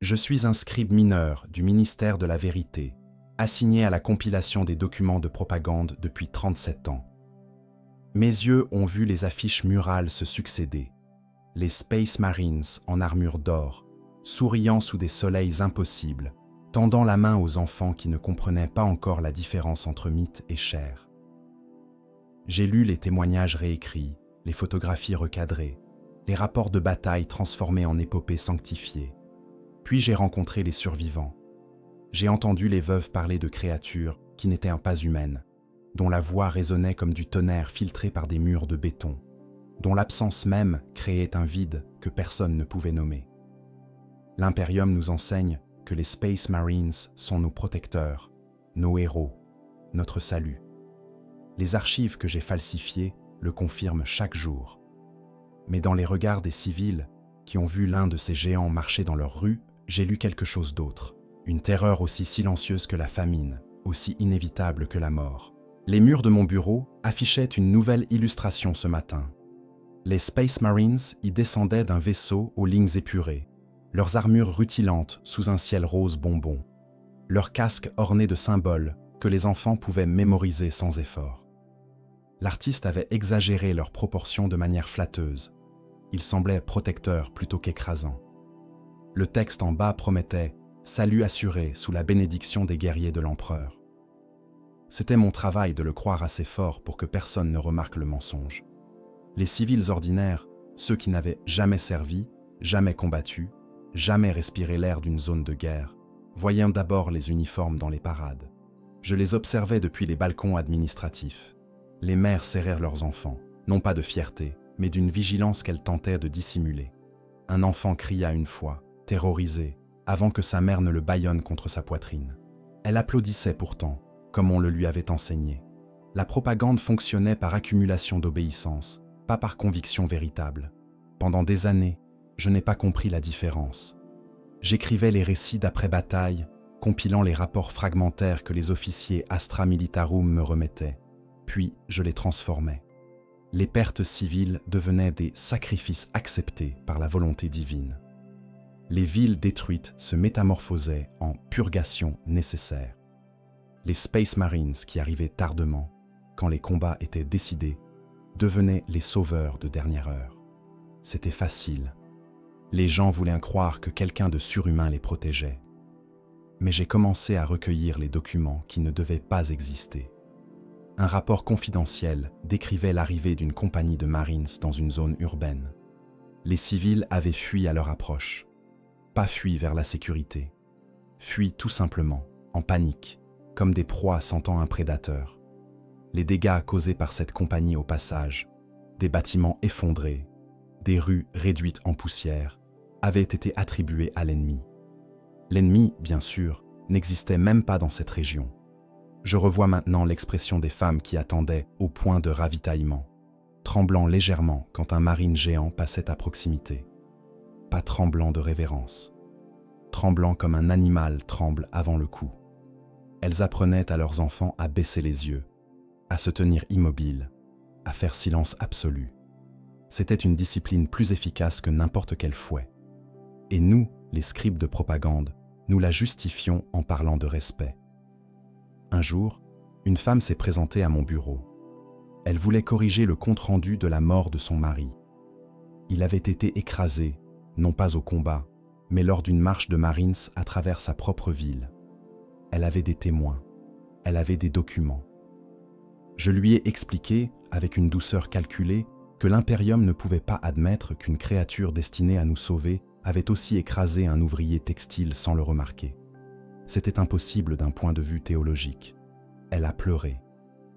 Je suis un scribe mineur du ministère de la Vérité, assigné à la compilation des documents de propagande depuis 37 ans. Mes yeux ont vu les affiches murales se succéder, les Space Marines en armure d'or, souriant sous des soleils impossibles, tendant la main aux enfants qui ne comprenaient pas encore la différence entre mythe et chair. J'ai lu les témoignages réécrits, les photographies recadrées, les rapports de bataille transformés en épopées sanctifiées. Puis j'ai rencontré les survivants. J'ai entendu les veuves parler de créatures qui n'étaient pas humaines, dont la voix résonnait comme du tonnerre filtré par des murs de béton, dont l'absence même créait un vide que personne ne pouvait nommer. L'Imperium nous enseigne que les Space Marines sont nos protecteurs, nos héros, notre salut. Les archives que j'ai falsifiées le confirment chaque jour. Mais dans les regards des civils qui ont vu l'un de ces géants marcher dans leur rue, j'ai lu quelque chose d'autre. Une terreur aussi silencieuse que la famine, aussi inévitable que la mort. Les murs de mon bureau affichaient une nouvelle illustration ce matin. Les Space Marines y descendaient d'un vaisseau aux lignes épurées, leurs armures rutilantes sous un ciel rose bonbon, leurs casques ornés de symboles que les enfants pouvaient mémoriser sans effort. L'artiste avait exagéré leurs proportions de manière flatteuse. Ils semblaient protecteurs plutôt qu'écrasants. Le texte en bas promettait « Salut assuré sous la bénédiction des guerriers de l'empereur ». C'était mon travail de le croire assez fort pour que personne ne remarque le mensonge. Les civils ordinaires, ceux qui n'avaient jamais servi, jamais combattu, jamais respiré l'air d'une zone de guerre, voyaient d'abord les uniformes dans les parades. Je les observais depuis les balcons administratifs. Les mères serrèrent leurs enfants, non pas de fierté, mais d'une vigilance qu'elles tentaient de dissimuler. Un enfant cria une fois, terrorisé, avant que sa mère ne le bâillonne contre sa poitrine. Elle applaudissait pourtant, comme on le lui avait enseigné. La propagande fonctionnait par accumulation d'obéissance, pas par conviction véritable. Pendant des années, je n'ai pas compris la différence. J'écrivais les récits d'après-bataille, compilant les rapports fragmentaires que les officiers Astra Militarum me remettaient. Puis je les transformais. Les pertes civiles devenaient des sacrifices acceptés par la volonté divine. Les villes détruites se métamorphosaient en purgation nécessaire. Les Space Marines qui arrivaient tardement, quand les combats étaient décidés, devenaient les sauveurs de dernière heure. C'était facile. Les gens voulaient croire que quelqu'un de surhumain les protégeait. Mais j'ai commencé à recueillir les documents qui ne devaient pas exister. Un rapport confidentiel décrivait l'arrivée d'une compagnie de Marines dans une zone urbaine. Les civils avaient fui à leur approche. Pas fui vers la sécurité. Fui tout simplement, en panique, comme des proies sentant un prédateur. Les dégâts causés par cette compagnie au passage, des bâtiments effondrés, des rues réduites en poussière, avaient été attribués à l'ennemi. L'ennemi, bien sûr, n'existait même pas dans cette région. Je revois maintenant l'expression des femmes qui attendaient au point de ravitaillement, tremblant légèrement quand un marine géant passait à proximité. Pas tremblant de révérence, tremblant comme un animal tremble avant le coup. Elles apprenaient à leurs enfants à baisser les yeux, à se tenir immobiles, à faire silence absolu. C'était une discipline plus efficace que n'importe quel fouet. Et nous, les scribes de propagande, nous la justifions en parlant de respect. Un jour, une femme s'est présentée à mon bureau. Elle voulait corriger le compte-rendu de la mort de son mari. Il avait été écrasé, non pas au combat, mais lors d'une marche de Marines à travers sa propre ville. Elle avait des témoins, elle avait des documents. Je lui ai expliqué, avec une douceur calculée, que l'Imperium ne pouvait pas admettre qu'une créature destinée à nous sauver avait aussi écrasé un ouvrier textile sans le remarquer. C'était impossible d'un point de vue théologique. Elle a pleuré.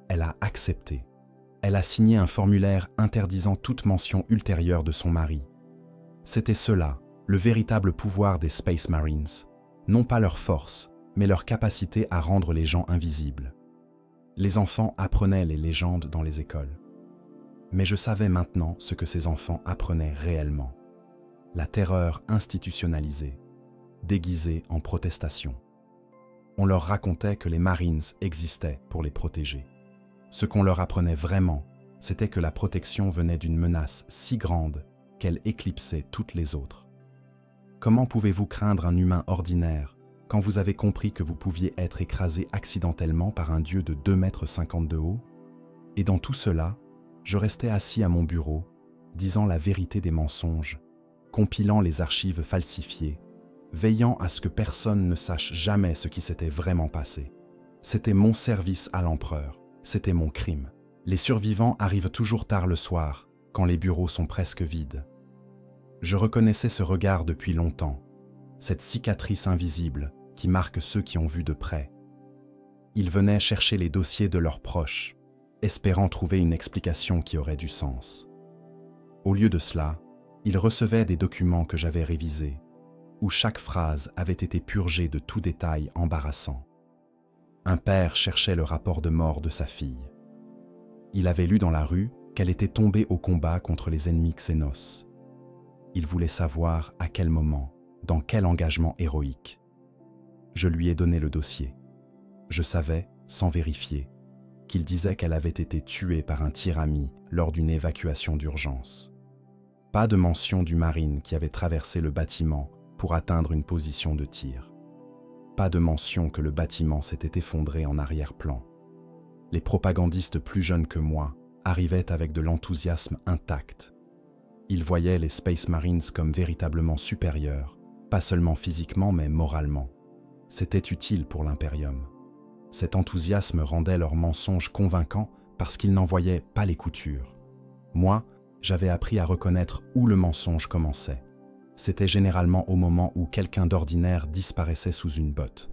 Elle a accepté. Elle a signé un formulaire interdisant toute mention ultérieure de son mari. C'était cela, le véritable pouvoir des Space Marines. Non pas leur force, mais leur capacité à rendre les gens invisibles. Les enfants apprenaient les légendes dans les écoles. Mais je savais maintenant ce que ces enfants apprenaient réellement. La terreur institutionnalisée, déguisée en protestation. On leur racontait que les Marines existaient pour les protéger. Ce qu'on leur apprenait vraiment, c'était que la protection venait d'une menace si grande qu'elle éclipsait toutes les autres. Comment pouvez-vous craindre un humain ordinaire quand vous avez compris que vous pouviez être écrasé accidentellement par un dieu de 2,50 m de haut? Et dans tout cela, je restais assis à mon bureau, disant la vérité des mensonges, compilant les archives falsifiées, veillant à ce que personne ne sache jamais ce qui s'était vraiment passé. C'était mon service à l'empereur, c'était mon crime. Les survivants arrivent toujours tard le soir, quand les bureaux sont presque vides. Je reconnaissais ce regard depuis longtemps, cette cicatrice invisible qui marque ceux qui ont vu de près. Ils venaient chercher les dossiers de leurs proches, espérant trouver une explication qui aurait du sens. Au lieu de cela, ils recevaient des documents que j'avais révisés, où chaque phrase avait été purgée de tout détail embarrassant. Un père cherchait le rapport de mort de sa fille. Il avait lu dans la rue qu'elle était tombée au combat contre les ennemis Xénos. Il voulait savoir à quel moment, dans quel engagement héroïque. Je lui ai donné le dossier. Je savais, sans vérifier, qu'il disait qu'elle avait été tuée par un tir-ami lors d'une évacuation d'urgence. Pas de mention du marine qui avait traversé le bâtiment pour atteindre une position de tir. Pas de mention que le bâtiment s'était effondré en arrière-plan. Les propagandistes plus jeunes que moi arrivaient avec de l'enthousiasme intact. Ils voyaient les Space Marines comme véritablement supérieurs, pas seulement physiquement mais moralement. C'était utile pour l'Imperium. Cet enthousiasme rendait leurs mensonges convaincants parce qu'ils n'en voyaient pas les coutures. Moi, j'avais appris à reconnaître où le mensonge commençait. C'était généralement au moment où quelqu'un d'ordinaire disparaissait sous une botte.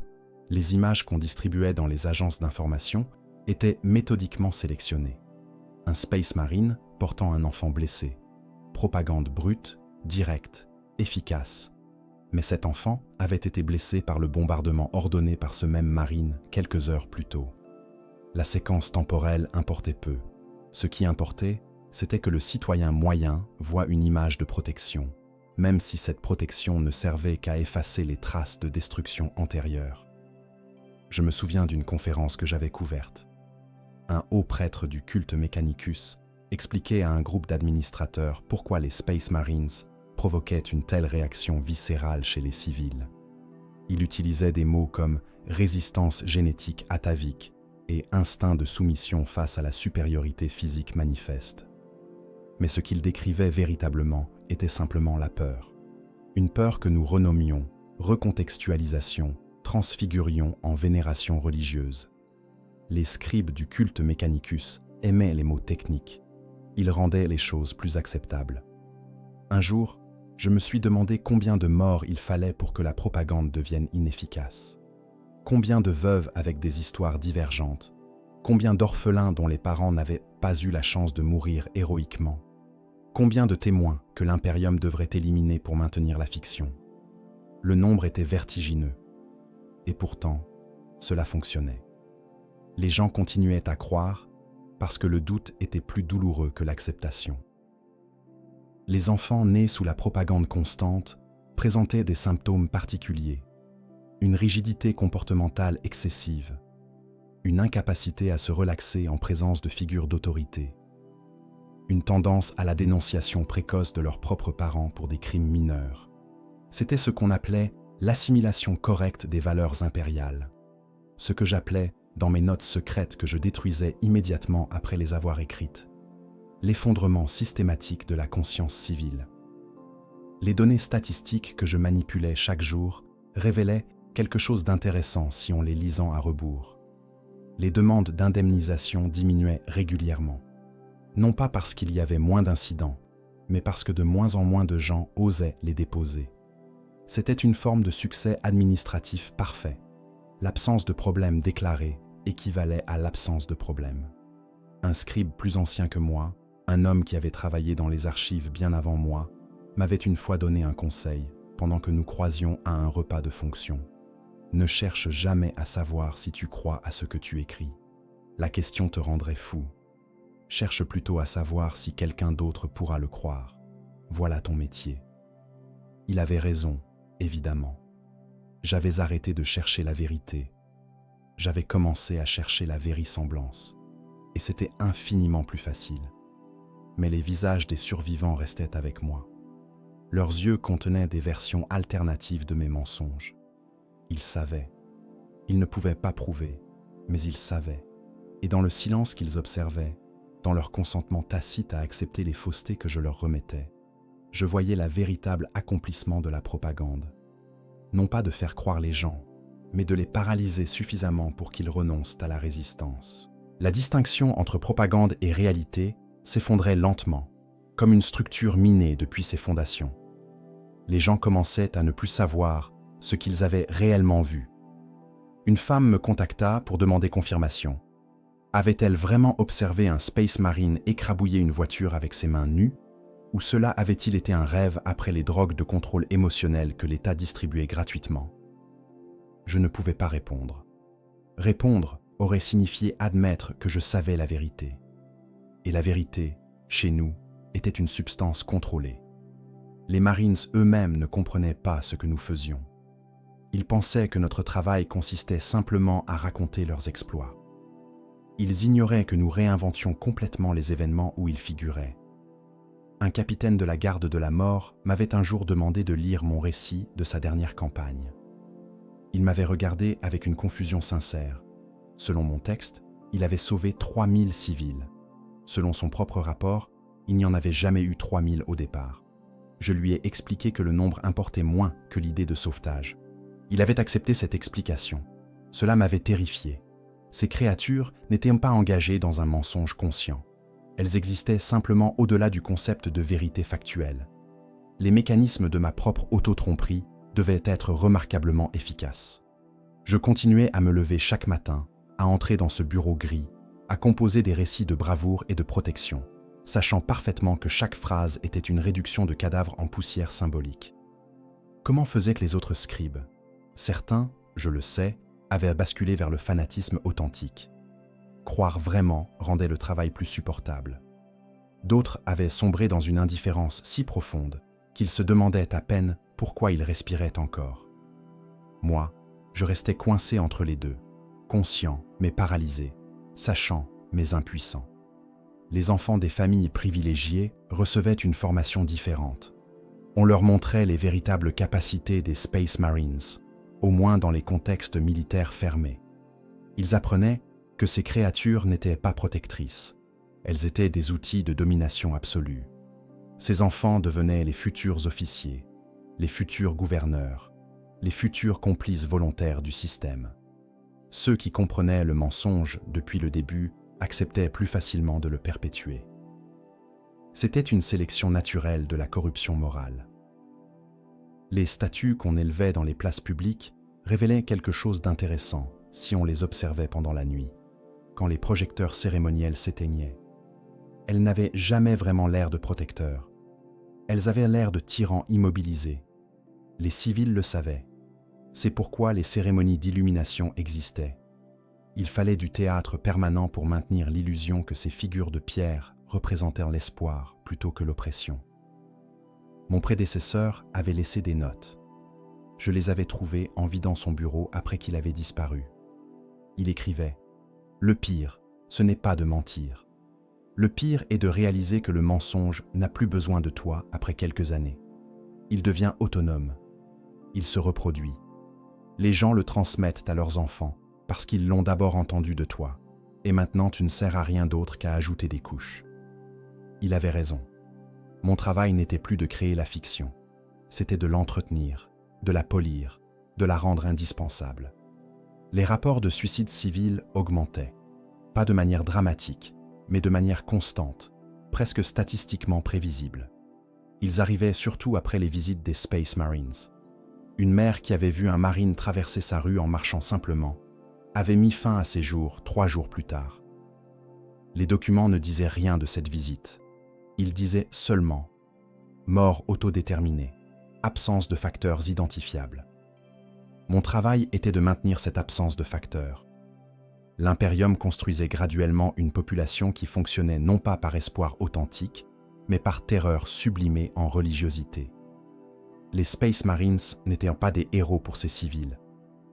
Les images qu'on distribuait dans les agences d'information étaient méthodiquement sélectionnées. Un Space Marine portant un enfant blessé. Propagande brute, directe, efficace. Mais cet enfant avait été blessé par le bombardement ordonné par ce même Marine quelques heures plus tôt. La séquence temporelle importait peu. Ce qui importait, c'était que le citoyen moyen voit une image de protection, même si cette protection ne servait qu'à effacer les traces de destruction antérieure. Je me souviens d'une conférence que j'avais couverte. Un haut prêtre du culte Mechanicus expliquait à un groupe d'administrateurs pourquoi les Space Marines provoquaient une telle réaction viscérale chez les civils. Il utilisait des mots comme résistance génétique atavique et instinct de soumission face à la supériorité physique manifeste. Mais ce qu'il décrivait véritablement était simplement la peur. Une peur que nous renommions recontextualisation, transfigurions en vénération religieuse. Les scribes du culte Mechanicus aimaient les mots techniques. Ils rendaient les choses plus acceptables. Un jour, je me suis demandé combien de morts il fallait pour que la propagande devienne inefficace. Combien de veuves avec des histoires divergentes, combien d'orphelins dont les parents n'avaient pas eu la chance de mourir héroïquement, combien de témoins que l'Imperium devrait éliminer pour maintenir la fiction. Le nombre était vertigineux. Et pourtant, cela fonctionnait. Les gens continuaient à croire parce que le doute était plus douloureux que l'acceptation. Les enfants nés sous la propagande constante présentaient des symptômes particuliers, une rigidité comportementale excessive, une incapacité à se relaxer en présence de figures d'autorité, une tendance à la dénonciation précoce de leurs propres parents pour des crimes mineurs. C'était ce qu'on appelait l'assimilation correcte des valeurs impériales, ce que j'appelais, dans mes notes secrètes que je détruisais immédiatement après les avoir écrites, l'effondrement systématique de la conscience civile. Les données statistiques que je manipulais chaque jour révélaient quelque chose d'intéressant si on les lisant à rebours. Les demandes d'indemnisation diminuaient régulièrement, non pas parce qu'il y avait moins d'incidents, mais parce que de moins en moins de gens osaient les déposer. C'était une forme de succès administratif parfait. L'absence de problème déclaré équivalait à l'absence de problème. Un scribe plus ancien que moi, un homme qui avait travaillé dans les archives bien avant moi, m'avait une fois donné un conseil pendant que nous croisions à un repas de fonction. Ne cherche jamais à savoir si tu crois à ce que tu écris. La question te rendrait fou. Cherche plutôt à savoir si quelqu'un d'autre pourra le croire. Voilà ton métier. Il avait raison, évidemment. J'avais arrêté de chercher la vérité. J'avais commencé à chercher la vérissemblance. Et c'était infiniment plus facile. Mais les visages des survivants restaient avec moi. Leurs yeux contenaient des versions alternatives de mes mensonges. Ils savaient. Ils ne pouvaient pas prouver, mais ils savaient. Et dans le silence qu'ils observaient, dans leur consentement tacite à accepter les faussetés que je leur remettais, je voyais la véritable accomplissement de la propagande. Non pas de faire croire les gens, mais de les paralyser suffisamment pour qu'ils renoncent à la résistance. La distinction entre propagande et réalité s'effondrait lentement, comme une structure minée depuis ses fondations. Les gens commençaient à ne plus savoir ce qu'ils avaient réellement vu. Une femme me contacta pour demander confirmation. Avait-elle vraiment observé un Space Marine écrabouiller une voiture avec ses mains nues, ou cela avait-il été un rêve après les drogues de contrôle émotionnel que l'État distribuait gratuitement? Je ne pouvais pas répondre. Répondre aurait signifié admettre que je savais la vérité. Et la vérité, chez nous, était une substance contrôlée. Les Marines eux-mêmes ne comprenaient pas ce que nous faisions. Ils pensaient que notre travail consistait simplement à raconter leurs exploits. Ils ignoraient que nous réinventions complètement les événements où ils figuraient. Un capitaine de la garde de la mort m'avait un jour demandé de lire mon récit de sa dernière campagne. Il m'avait regardé avec une confusion sincère. Selon mon texte, il avait sauvé 3000 civils. Selon son propre rapport, il n'y en avait jamais eu 3000 au départ. Je lui ai expliqué que le nombre importait moins que l'idée de sauvetage. Il avait accepté cette explication. Cela m'avait terrifié. Ces créatures n'étaient pas engagées dans un mensonge conscient. Elles existaient simplement au-delà du concept de vérité factuelle. Les mécanismes de ma propre auto-tromperie devaient être remarquablement efficaces. Je continuais à me lever chaque matin, à entrer dans ce bureau gris, à composer des récits de bravoure et de protection, sachant parfaitement que chaque phrase était une réduction de cadavres en poussière symbolique. Comment faisaient que les autres scribes? Certains, je le sais, avaient basculé vers le fanatisme authentique. Croire vraiment rendait le travail plus supportable. D'autres avaient sombré dans une indifférence si profonde qu'ils se demandaient à peine pourquoi ils respiraient encore. Moi, je restais coincé entre les deux, conscient mais paralysé, sachant mais impuissant. Les enfants des familles privilégiées recevaient une formation différente. On leur montrait les véritables capacités des Space Marines, au moins dans les contextes militaires fermés. Ils apprenaient que ces créatures n'étaient pas protectrices. Elles étaient des outils de domination absolue. Ces enfants devenaient les futurs officiers, les futurs gouverneurs, les futurs complices volontaires du système. Ceux qui comprenaient le mensonge depuis le début acceptaient plus facilement de le perpétuer. C'était une sélection naturelle de la corruption morale. Les statues qu'on élevait dans les places publiques révélaient quelque chose d'intéressant si on les observait pendant la nuit, quand les projecteurs cérémoniels s'éteignaient. Elles n'avaient jamais vraiment l'air de protecteurs. Elles avaient l'air de tyrans immobilisés. Les civils le savaient. C'est pourquoi les cérémonies d'illumination existaient. Il fallait du théâtre permanent pour maintenir l'illusion que ces figures de pierre représentèrent l'espoir plutôt que l'oppression. Mon prédécesseur avait laissé des notes. Je les avais trouvées en vidant son bureau après qu'il avait disparu. Il écrivait « Le pire, ce n'est pas de mentir. Le pire est de réaliser que le mensonge n'a plus besoin de toi après quelques années. Il devient autonome. Il se reproduit. Les gens le transmettent à leurs enfants parce qu'ils l'ont d'abord entendu de toi, et maintenant tu ne sers à rien d'autre qu'à ajouter des couches. » Il avait raison. Mon travail n'était plus de créer la fiction, c'était de l'entretenir, de la polir, de la rendre indispensable. Les rapports de suicide civil augmentaient, pas de manière dramatique, mais de manière constante, presque statistiquement prévisible. Ils arrivaient surtout après les visites des Space Marines. Une mère qui avait vu un marine traverser sa rue en marchant simplement avait mis fin à ses jours 3 jours plus tard. Les documents ne disaient rien de cette visite. Ils disaient seulement « mort autodéterminée, absence de facteurs identifiables ». Mon travail était de maintenir cette absence de facteurs. L'Imperium construisait graduellement une population qui fonctionnait non pas par espoir authentique, mais par terreur sublimée en religiosité. Les Space Marines n'étaient pas des héros pour ces civils.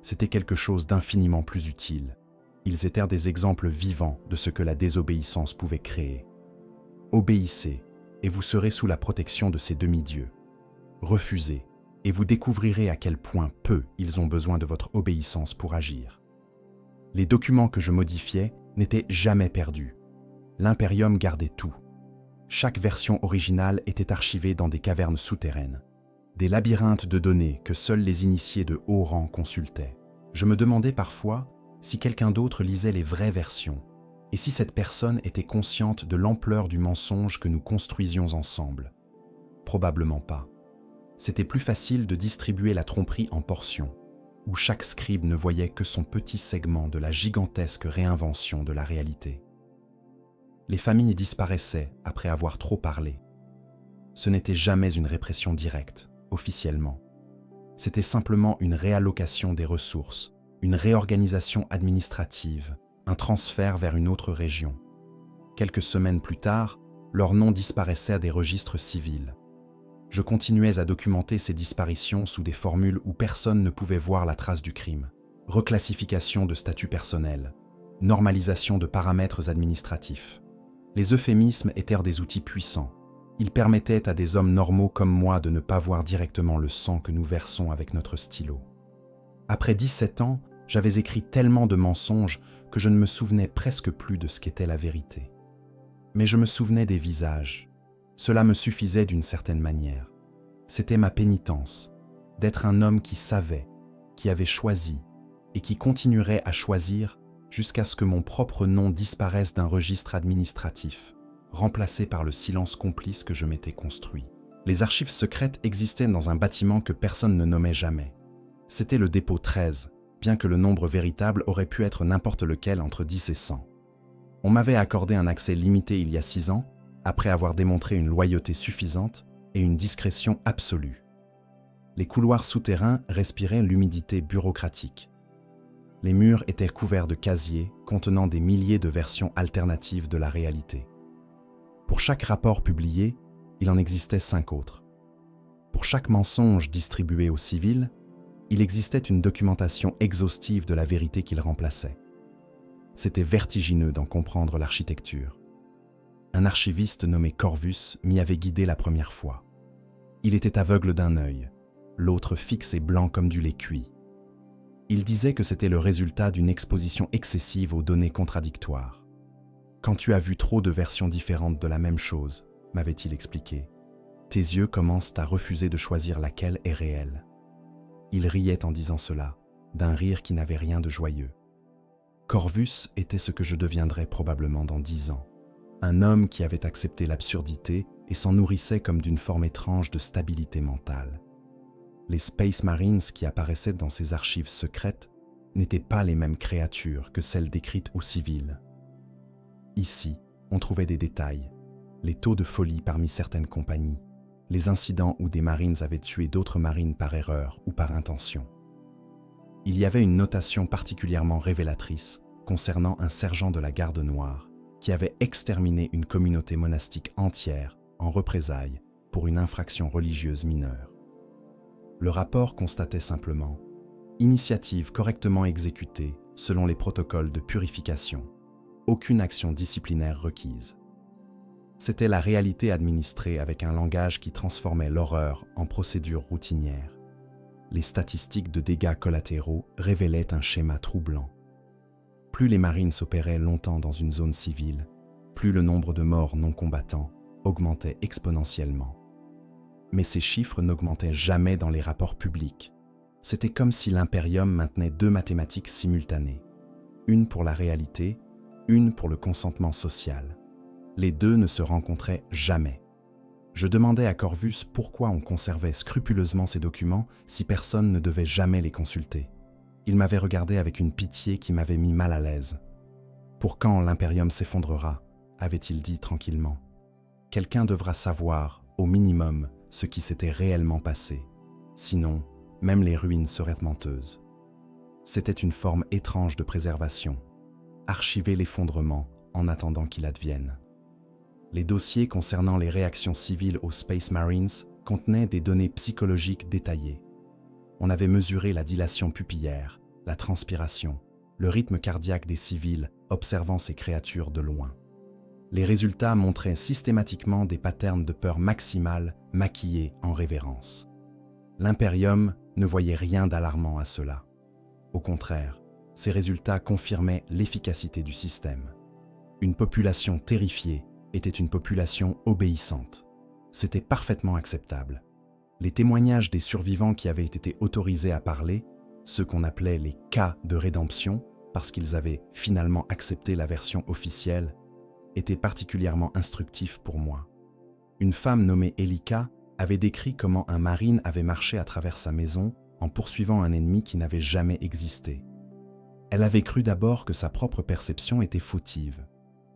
C'était quelque chose d'infiniment plus utile. Ils étaient des exemples vivants de ce que la désobéissance pouvait créer. Obéissez, et vous serez sous la protection de ces demi-dieux. refusez, et vous découvrirez à quel point peu ils ont besoin de votre obéissance pour agir. Les documents que je modifiais n'étaient jamais perdus. L'Imperium gardait tout. Chaque version originale était archivée dans des cavernes souterraines, des labyrinthes de données que seuls les initiés de haut rang consultaient. Je me demandais parfois si quelqu'un d'autre lisait les vraies versions, et si cette personne était consciente de l'ampleur du mensonge que nous construisions ensemble. Probablement pas. C'était plus facile de distribuer la tromperie en portions, où chaque scribe ne voyait que son petit segment de la gigantesque réinvention de la réalité. Les familles disparaissaient après avoir trop parlé. Ce n'était jamais une répression directe, officiellement. C'était simplement une réallocation des ressources, une réorganisation administrative, un transfert vers une autre région. Quelques semaines plus tard, leurs noms disparaissaient des registres civils. Je continuais à documenter ces disparitions sous des formules où personne ne pouvait voir la trace du crime. Reclassification de statut personnel, normalisation de paramètres administratifs. Les euphémismes étaient des outils puissants. Ils permettaient à des hommes normaux comme moi de ne pas voir directement le sang que nous versons avec notre stylo. Après 17 ans, j'avais écrit tellement de mensonges que je ne me souvenais presque plus de ce qu'était la vérité. Mais je me souvenais des visages. Cela me suffisait d'une certaine manière. C'était ma pénitence, d'être un homme qui savait, qui avait choisi et qui continuerait à choisir jusqu'à ce que mon propre nom disparaisse d'un registre administratif, remplacé par le silence complice que je m'étais construit. Les archives secrètes existaient dans un bâtiment que personne ne nommait jamais. C'était le dépôt 13, bien que le nombre véritable aurait pu être n'importe lequel entre 10 et 100. On m'avait accordé un accès limité il y a 6 ans, après avoir démontré une loyauté suffisante et une discrétion absolue. Les couloirs souterrains respiraient l'humidité bureaucratique. Les murs étaient couverts de casiers contenant des milliers de versions alternatives de la réalité. Pour chaque rapport publié, il en existait 5 autres. Pour chaque mensonge distribué aux civils, il existait une documentation exhaustive de la vérité qu'il remplaçait. C'était vertigineux d'en comprendre l'architecture. Un archiviste nommé Corvus m'y avait guidé la première fois. Il était aveugle d'un œil, l'autre fixe et blanc comme du lait cuit. Il disait que c'était le résultat d'une exposition excessive aux données contradictoires. Quand tu as vu trop de versions différentes de la même chose, m'avait-il expliqué, tes yeux commencent à refuser de choisir laquelle est réelle. Il riait en disant cela, d'un rire qui n'avait rien de joyeux. Corvus était ce que je deviendrais probablement dans 10 ans. Un homme qui avait accepté l'absurdité et s'en nourrissait comme d'une forme étrange de stabilité mentale. Les Space Marines qui apparaissaient dans ces archives secrètes n'étaient pas les mêmes créatures que celles décrites aux civils. Ici, on trouvait des détails, les taux de folie parmi certaines compagnies, les incidents où des Marines avaient tué d'autres Marines par erreur ou par intention. Il y avait une notation particulièrement révélatrice concernant un sergent de la Garde Noire qui avait exterminé une communauté monastique entière en représailles pour une infraction religieuse mineure. Le rapport constatait simplement « Initiative correctement exécutée selon les protocoles de purification. Aucune action disciplinaire requise. » C'était la réalité administrée avec un langage qui transformait l'horreur en procédure routinière. Les statistiques de dégâts collatéraux révélaient un schéma troublant. Plus les Marines s'opéraient longtemps dans une zone civile, plus le nombre de morts non combattants augmentait exponentiellement. Mais ces chiffres n'augmentaient jamais dans les rapports publics. C'était comme si l'Imperium maintenait 2 mathématiques simultanées, une pour la réalité, une pour le consentement social. Les deux ne se rencontraient jamais. Je demandais à Corvus pourquoi on conservait scrupuleusement ces documents si personne ne devait jamais les consulter. Il m'avait regardé avec une pitié qui m'avait mis mal à l'aise. « Pour quand l'Imperium s'effondrera ?» avait-il dit tranquillement. « Quelqu'un devra savoir, au minimum, ce qui s'était réellement passé. Sinon, même les ruines seraient menteuses. » C'était une forme étrange de préservation. Archiver l'effondrement en attendant qu'il advienne. Les dossiers concernant les réactions civiles aux Space Marines contenaient des données psychologiques détaillées. On avait mesuré la dilation pupillaire, la transpiration, le rythme cardiaque des civils observant ces créatures de loin. Les résultats montraient systématiquement des patterns de peur maximale maquillés en révérence. L'Imperium ne voyait rien d'alarmant à cela. Au contraire, ces résultats confirmaient l'efficacité du système. Une population terrifiée était une population obéissante. C'était parfaitement acceptable. Les témoignages des survivants qui avaient été autorisés à parler, ceux qu'on appelait les cas de rédemption, parce qu'ils avaient finalement accepté la version officielle, étaient particulièrement instructifs pour moi. Une femme nommée Elika avait décrit comment un marine avait marché à travers sa maison en poursuivant un ennemi qui n'avait jamais existé. Elle avait cru d'abord que sa propre perception était fautive.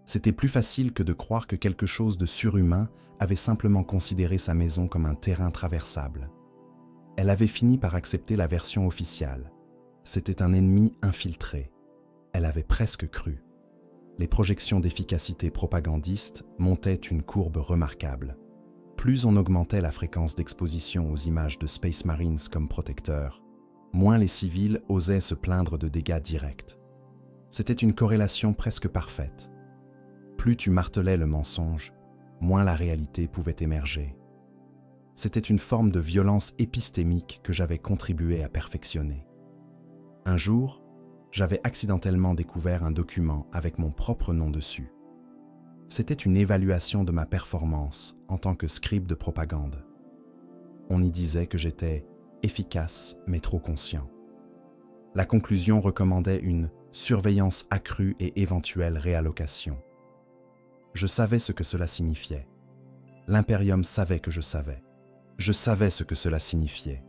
C'était plus facile que de croire que quelque chose de surhumain avait simplement considéré sa maison comme un terrain traversable. Elle avait fini par accepter la version officielle. C'était un ennemi infiltré. Elle avait presque cru. Les projections d'efficacité propagandiste montaient une courbe remarquable. Plus on augmentait la fréquence d'exposition aux images de Space Marines comme protecteurs, moins les civils osaient se plaindre de dégâts directs. C'était une corrélation presque parfaite. Plus tu martelais le mensonge, moins la réalité pouvait émerger. C'était une forme de violence épistémique que j'avais contribué à perfectionner. Un jour, j'avais accidentellement découvert un document avec mon propre nom dessus. C'était une évaluation de ma performance en tant que scribe de propagande. On y disait que j'étais efficace mais trop conscient. La conclusion recommandait une surveillance accrue et éventuelle réallocation. Je savais ce que cela signifiait. L'Imperium savait que je savais. Je savais ce que cela signifiait.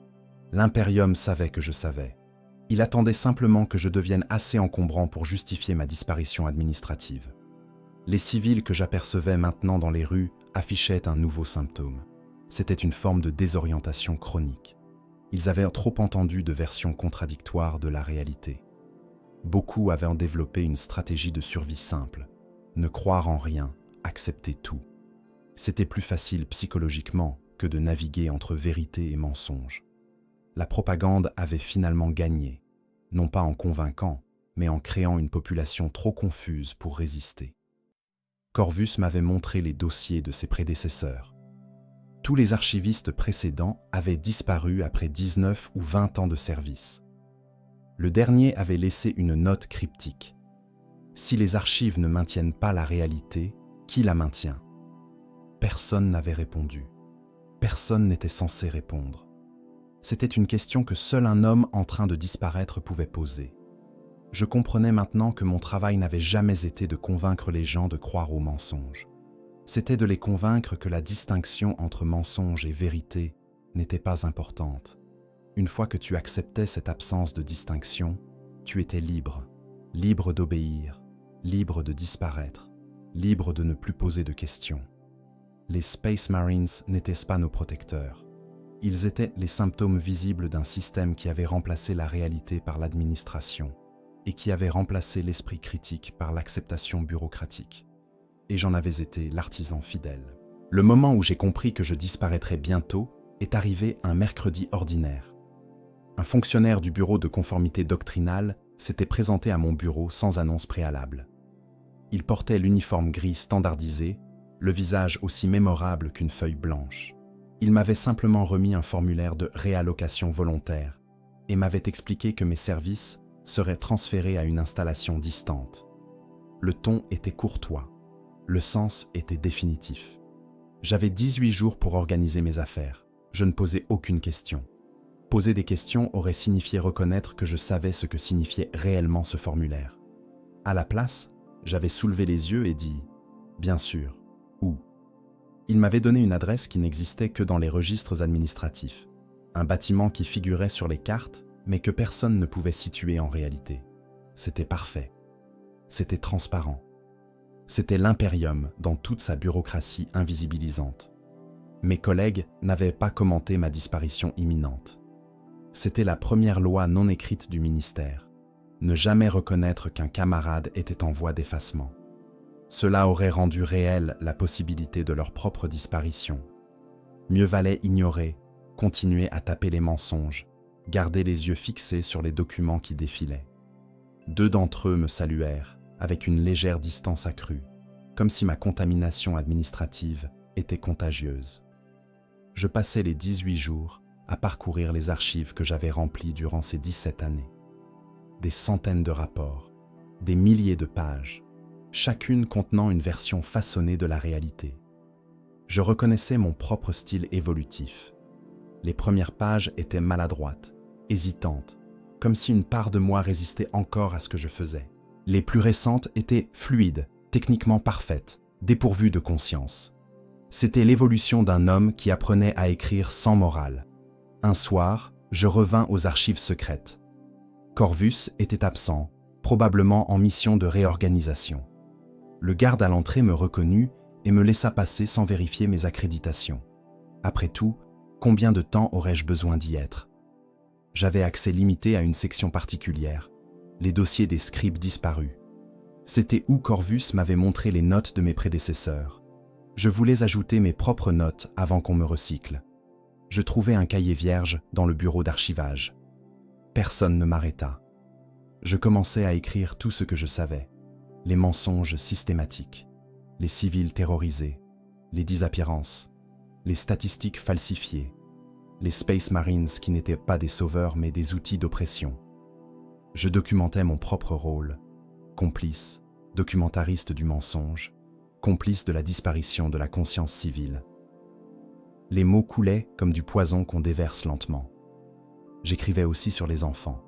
L'Imperium savait que je savais. Il attendait simplement que je devienne assez encombrant pour justifier ma disparition administrative. Les civils que j'apercevais maintenant dans les rues affichaient un nouveau symptôme. C'était une forme de désorientation chronique. Ils avaient trop entendu de versions contradictoires de la réalité. Beaucoup avaient développé une stratégie de survie simple. Ne croire en rien, accepter tout. C'était plus facile psychologiquement que de naviguer entre vérité et mensonge. La propagande avait finalement gagné, non pas en convainquant, mais en créant une population trop confuse pour résister. Corvus m'avait montré les dossiers de ses prédécesseurs. Tous les archivistes précédents avaient disparu après 19 ou 20 ans de service. Le dernier avait laissé une note cryptique. Si les archives ne maintiennent pas la réalité, qui la maintient? Personne n'avait répondu. Personne n'était censé répondre. C'était une question que seul un homme en train de disparaître pouvait poser. Je comprenais maintenant que mon travail n'avait jamais été de convaincre les gens de croire aux mensonges. C'était de les convaincre que la distinction entre mensonge et vérité n'était pas importante. Une fois que tu acceptais cette absence de distinction, tu étais libre, libre d'obéir, libre de disparaître, libre de ne plus poser de questions. Les Space Marines n'étaient pas nos protecteurs. Ils étaient les symptômes visibles d'un système qui avait remplacé la réalité par l'administration et qui avait remplacé l'esprit critique par l'acceptation bureaucratique. Et j'en avais été l'artisan fidèle. Le moment où j'ai compris que je disparaîtrais bientôt est arrivé un mercredi ordinaire. Un fonctionnaire du bureau de conformité doctrinale s'était présenté à mon bureau sans annonce préalable. Il portait l'uniforme gris standardisé, le visage aussi mémorable qu'une feuille blanche. Il m'avait simplement remis un formulaire de réallocation volontaire et m'avait expliqué que mes services seraient transférés à une installation distante. Le ton était courtois, le sens était définitif. J'avais 18 jours pour organiser mes affaires. Je ne posais aucune question. Poser des questions aurait signifié reconnaître que je savais ce que signifiait réellement ce formulaire. À la place, j'avais soulevé les yeux et dit « Bien sûr, où ?» Il m'avait donné une adresse qui n'existait que dans les registres administratifs, un bâtiment qui figurait sur les cartes, mais que personne ne pouvait situer en réalité. C'était parfait. C'était transparent. C'était l'Imperium dans toute sa bureaucratie invisibilisante. Mes collègues n'avaient pas commenté ma disparition imminente. C'était la première loi non écrite du ministère. Ne jamais reconnaître qu'un camarade était en voie d'effacement. Cela aurait rendu réelle la possibilité de leur propre disparition. Mieux valait ignorer, continuer à taper les mensonges, garder les yeux fixés sur les documents qui défilaient. 2 d'entre eux me saluèrent, avec une légère distance accrue, comme si ma contamination administrative était contagieuse. Je passais les 18 jours à parcourir les archives que j'avais remplies durant ces 17 années. Des centaines de rapports, des milliers de pages, chacune contenant une version façonnée de la réalité. Je reconnaissais mon propre style évolutif. Les premières pages étaient maladroites, hésitantes, comme si une part de moi résistait encore à ce que je faisais. Les plus récentes étaient fluides, techniquement parfaites, dépourvues de conscience. C'était l'évolution d'un homme qui apprenait à écrire sans morale. Un soir, je revins aux archives secrètes. Corvus était absent, probablement en mission de réorganisation. Le garde à l'entrée me reconnut et me laissa passer sans vérifier mes accréditations. Après tout, combien de temps aurais-je besoin d'y être? J'avais accès limité à une section particulière, les dossiers des scribes disparus. C'était où Corvus m'avait montré les notes de mes prédécesseurs. Je voulais ajouter mes propres notes avant qu'on me recycle. Je trouvai un cahier vierge dans le bureau d'archivage. Personne ne m'arrêta. Je commençai à écrire tout ce que je savais. Les mensonges systématiques, les civils terrorisés, les disappearances, les statistiques falsifiées, les Space Marines qui n'étaient pas des sauveurs mais des outils d'oppression. Je documentais mon propre rôle, complice, documentariste du mensonge, complice de la disparition de la conscience civile. Les mots coulaient comme du poison qu'on déverse lentement. J'écrivais aussi sur les enfants,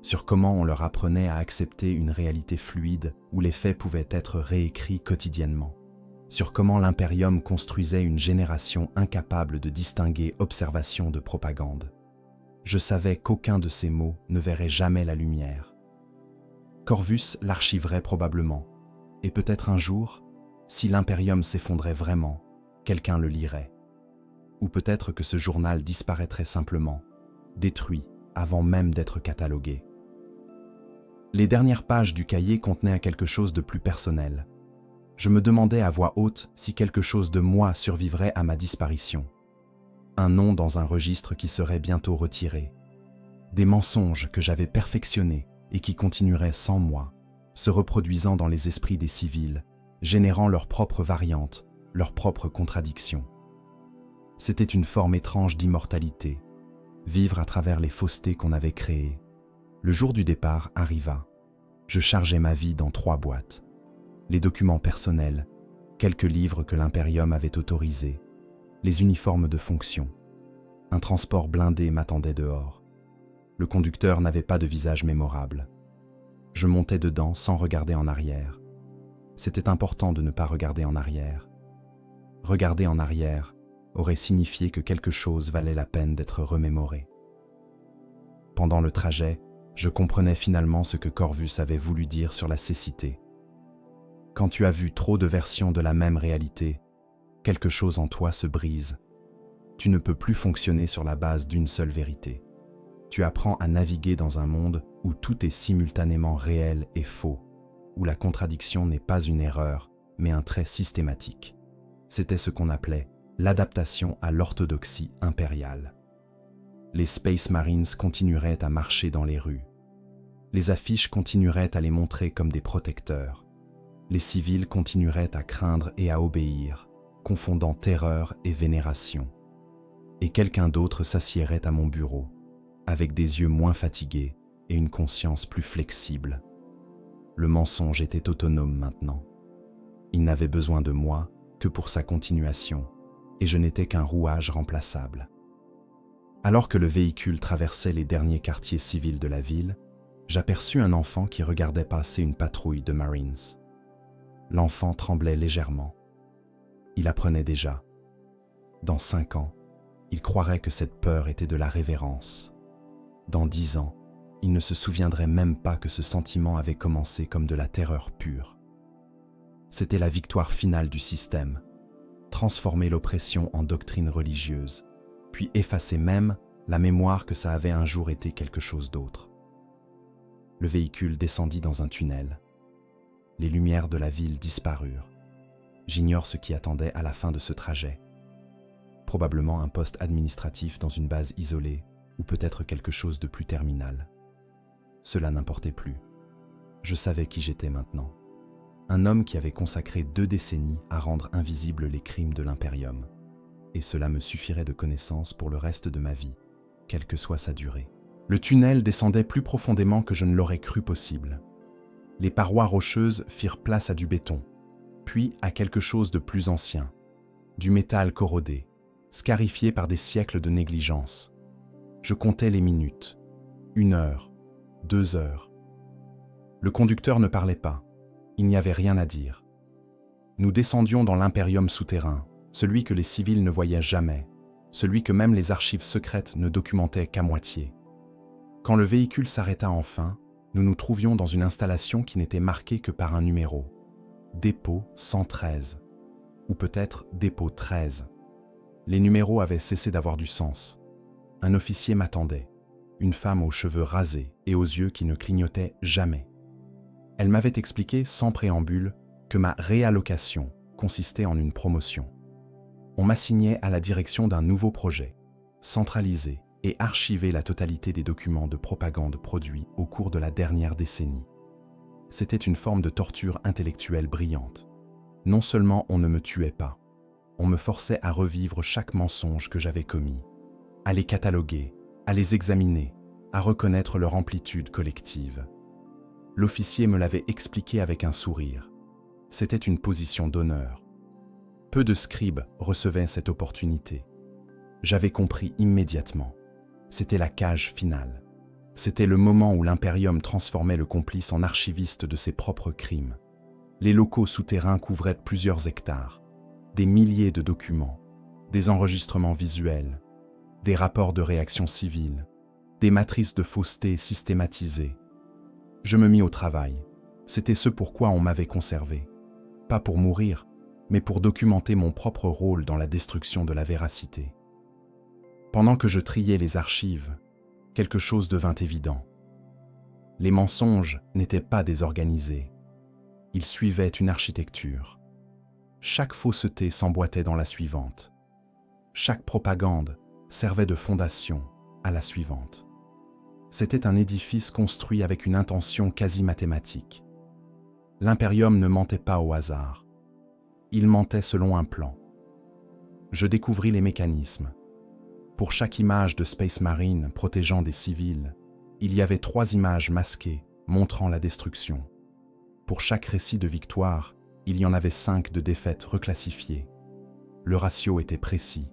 sur comment on leur apprenait à accepter une réalité fluide où les faits pouvaient être réécrits quotidiennement, sur comment l'Imperium construisait une génération incapable de distinguer observation de propagande. Je savais qu'aucun de ces mots ne verrait jamais la lumière. Corvus l'archiverait probablement, et peut-être un jour, si l'Imperium s'effondrait vraiment, quelqu'un le lirait. Ou peut-être que ce journal disparaîtrait simplement, détruit avant même d'être catalogué. Les dernières pages du cahier contenaient quelque chose de plus personnel. Je me demandais à voix haute si quelque chose de moi survivrait à ma disparition. Un nom dans un registre qui serait bientôt retiré. Des mensonges que j'avais perfectionnés et qui continueraient sans moi, se reproduisant dans les esprits des civils, générant leurs propres variantes, leurs propres contradictions. C'était une forme étrange d'immortalité, vivre à travers les faussetés qu'on avait créées. Le jour du départ arriva. Je chargeai ma vie dans 3 boîtes. Les documents personnels, quelques livres que l'Imperium avait autorisés, les uniformes de fonction. Un transport blindé m'attendait dehors. Le conducteur n'avait pas de visage mémorable. Je montais dedans sans regarder en arrière. C'était important de ne pas regarder en arrière. Regarder en arrière aurait signifié que quelque chose valait la peine d'être remémoré. Pendant le trajet, je comprenais finalement ce que Corvus avait voulu dire sur la cécité. Quand tu as vu trop de versions de la même réalité, quelque chose en toi se brise. Tu ne peux plus fonctionner sur la base d'une seule vérité. Tu apprends à naviguer dans un monde où tout est simultanément réel et faux, où la contradiction n'est pas une erreur, mais un trait systématique. C'était ce qu'on appelait l'adaptation à l'orthodoxie impériale. Les Space Marines continueraient à marcher dans les rues. Les affiches continueraient à les montrer comme des protecteurs. Les civils continueraient à craindre et à obéir, confondant terreur et vénération. Et quelqu'un d'autre s'assiérait à mon bureau, avec des yeux moins fatigués et une conscience plus flexible. Le mensonge était autonome maintenant. Il n'avait besoin de moi que pour sa continuation, et je n'étais qu'un rouage remplaçable. Alors que le véhicule traversait les derniers quartiers civils de la ville, j'aperçus un enfant qui regardait passer une patrouille de Marines. L'enfant tremblait légèrement. Il apprenait déjà. Dans 5 ans, il croirait que cette peur était de la révérence. Dans 10 ans, il ne se souviendrait même pas que ce sentiment avait commencé comme de la terreur pure. C'était la victoire finale du système, transformer l'oppression en doctrine religieuse, puis effacer même la mémoire que ça avait un jour été quelque chose d'autre. Le véhicule descendit dans un tunnel. Les lumières de la ville disparurent. J'ignore ce qui attendait à la fin de ce trajet. Probablement un poste administratif dans une base isolée, ou peut-être quelque chose de plus terminal. Cela n'importait plus. Je savais qui j'étais maintenant. Un homme qui avait consacré 2 décennies à rendre invisibles les crimes de l'Imperium. Et cela me suffirait de connaissances pour le reste de ma vie, quelle que soit sa durée. Le tunnel descendait plus profondément que je ne l'aurais cru possible. Les parois rocheuses firent place à du béton, puis à quelque chose de plus ancien, du métal corrodé, scarifié par des siècles de négligence. Je comptais les minutes, 1 heure, 2 heures. Le conducteur ne parlait pas, il n'y avait rien à dire. Nous descendions dans l'impérium souterrain, celui que les civils ne voyaient jamais, celui que même les archives secrètes ne documentaient qu'à moitié. Quand le véhicule s'arrêta enfin, nous nous trouvions dans une installation qui n'était marquée que par un numéro. Dépôt 113, ou peut-être dépôt 13. Les numéros avaient cessé d'avoir du sens. Un officier m'attendait, une femme aux cheveux rasés et aux yeux qui ne clignotaient jamais. Elle m'avait expliqué sans préambule que ma réallocation consistait en une promotion. On m'assignait à la direction d'un nouveau projet, centraliser et archiver la totalité des documents de propagande produits au cours de la dernière décennie. C'était une forme de torture intellectuelle brillante. Non seulement on ne me tuait pas, on me forçait à revivre chaque mensonge que j'avais commis, à les cataloguer, à les examiner, à reconnaître leur amplitude collective. L'officier me l'avait expliqué avec un sourire. C'était une position d'honneur. Peu de scribes recevaient cette opportunité. J'avais compris immédiatement. C'était la cage finale. C'était le moment où l'impérium transformait le complice en archiviste de ses propres crimes. Les locaux souterrains couvraient plusieurs hectares, des milliers de documents, des enregistrements visuels, des rapports de réaction civile, des matrices de fausseté systématisées. Je me mis au travail. C'était ce pourquoi on m'avait conservé. Pas pour mourir, mais pour documenter mon propre rôle dans la destruction de la véracité. Pendant que je triais les archives, quelque chose devint évident. Les mensonges n'étaient pas désorganisés. Ils suivaient une architecture. Chaque fausseté s'emboîtait dans la suivante. Chaque propagande servait de fondation à la suivante. C'était un édifice construit avec une intention quasi mathématique. L'impérium ne mentait pas au hasard. Il mentait selon un plan. Je découvris les mécanismes. Pour chaque image de Space Marine protégeant des civils, il y avait 3 images masquées montrant la destruction. Pour chaque récit de victoire, il y en avait 5 de défaites reclassifiées. Le ratio était précis.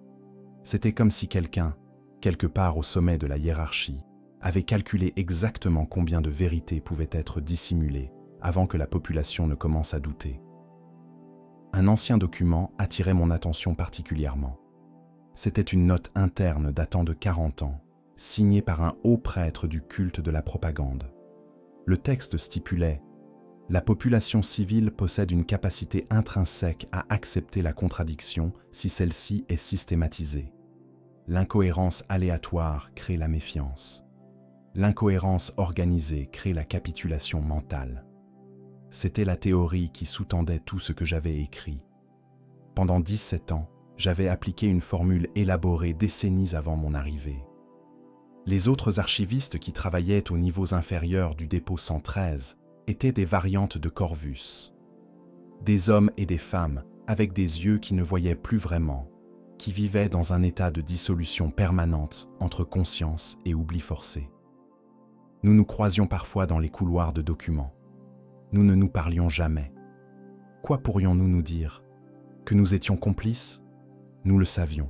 C'était comme si quelqu'un, quelque part au sommet de la hiérarchie, avait calculé exactement combien de vérités pouvaient être dissimulées avant que la population ne commence à douter. Un ancien document attirait mon attention particulièrement. C'était une note interne datant de 40 ans, signée par un haut prêtre du culte de la propagande. Le texte stipulait « La population civile possède une capacité intrinsèque à accepter la contradiction si celle-ci est systématisée. L'incohérence aléatoire crée la méfiance. L'incohérence organisée crée la capitulation mentale. » C'était la théorie qui sous-tendait tout ce que j'avais écrit. Pendant 17 ans, j'avais appliqué une formule élaborée décennies avant mon arrivée. Les autres archivistes qui travaillaient aux niveaux inférieurs du dépôt 113 étaient des variantes de Corvus. Des hommes et des femmes avec des yeux qui ne voyaient plus vraiment, qui vivaient dans un état de dissolution permanente entre conscience et oubli forcé. Nous nous croisions parfois dans les couloirs de documents. Nous ne nous parlions jamais. Quoi pourrions-nous nous dire? Que nous étions complices? Nous le savions.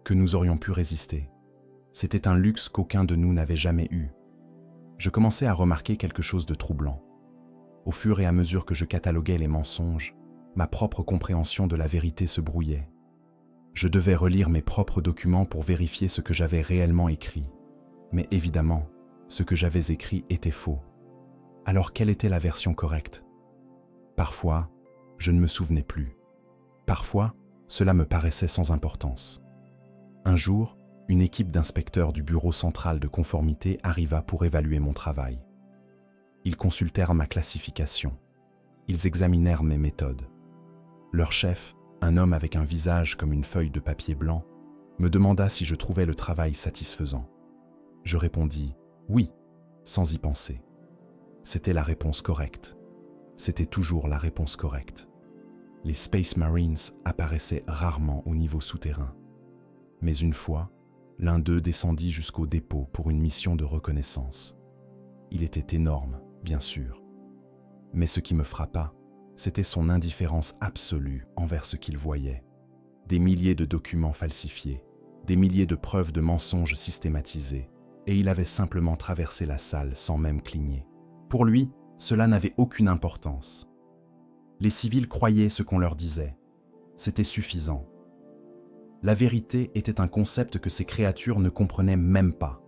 Que nous aurions pu résister. C'était un luxe qu'aucun de nous n'avait jamais eu. Je commençais à remarquer quelque chose de troublant. Au fur et à mesure que je cataloguais les mensonges, ma propre compréhension de la vérité se brouillait. Je devais relire mes propres documents pour vérifier ce que j'avais réellement écrit. Mais évidemment, ce que j'avais écrit était faux. Alors quelle était la version correcte? Parfois, je ne me souvenais plus. Parfois, cela me paraissait sans importance. Un jour, une équipe d'inspecteurs du bureau central de conformité arriva pour évaluer mon travail. Ils consultèrent ma classification. Ils examinèrent mes méthodes. Leur chef, un homme avec un visage comme une feuille de papier blanc, me demanda si je trouvais le travail satisfaisant. Je répondis « oui », sans y penser. C'était la réponse correcte. C'était toujours la réponse correcte. Les Space Marines apparaissaient rarement au niveau souterrain. Mais une fois, L'un d'eux descendit jusqu'au dépôt pour une mission de reconnaissance. Il était énorme, bien sûr. Mais ce qui me frappa, c'était son indifférence absolue envers ce qu'il voyait. Des milliers de documents falsifiés, des milliers de preuves de mensonges systématisés, et il avait simplement traversé la salle sans même cligner. Pour lui, cela n'avait aucune importance. Les civils croyaient ce qu'on leur disait. C'était suffisant. La vérité était un concept que ces créatures ne comprenaient même pas.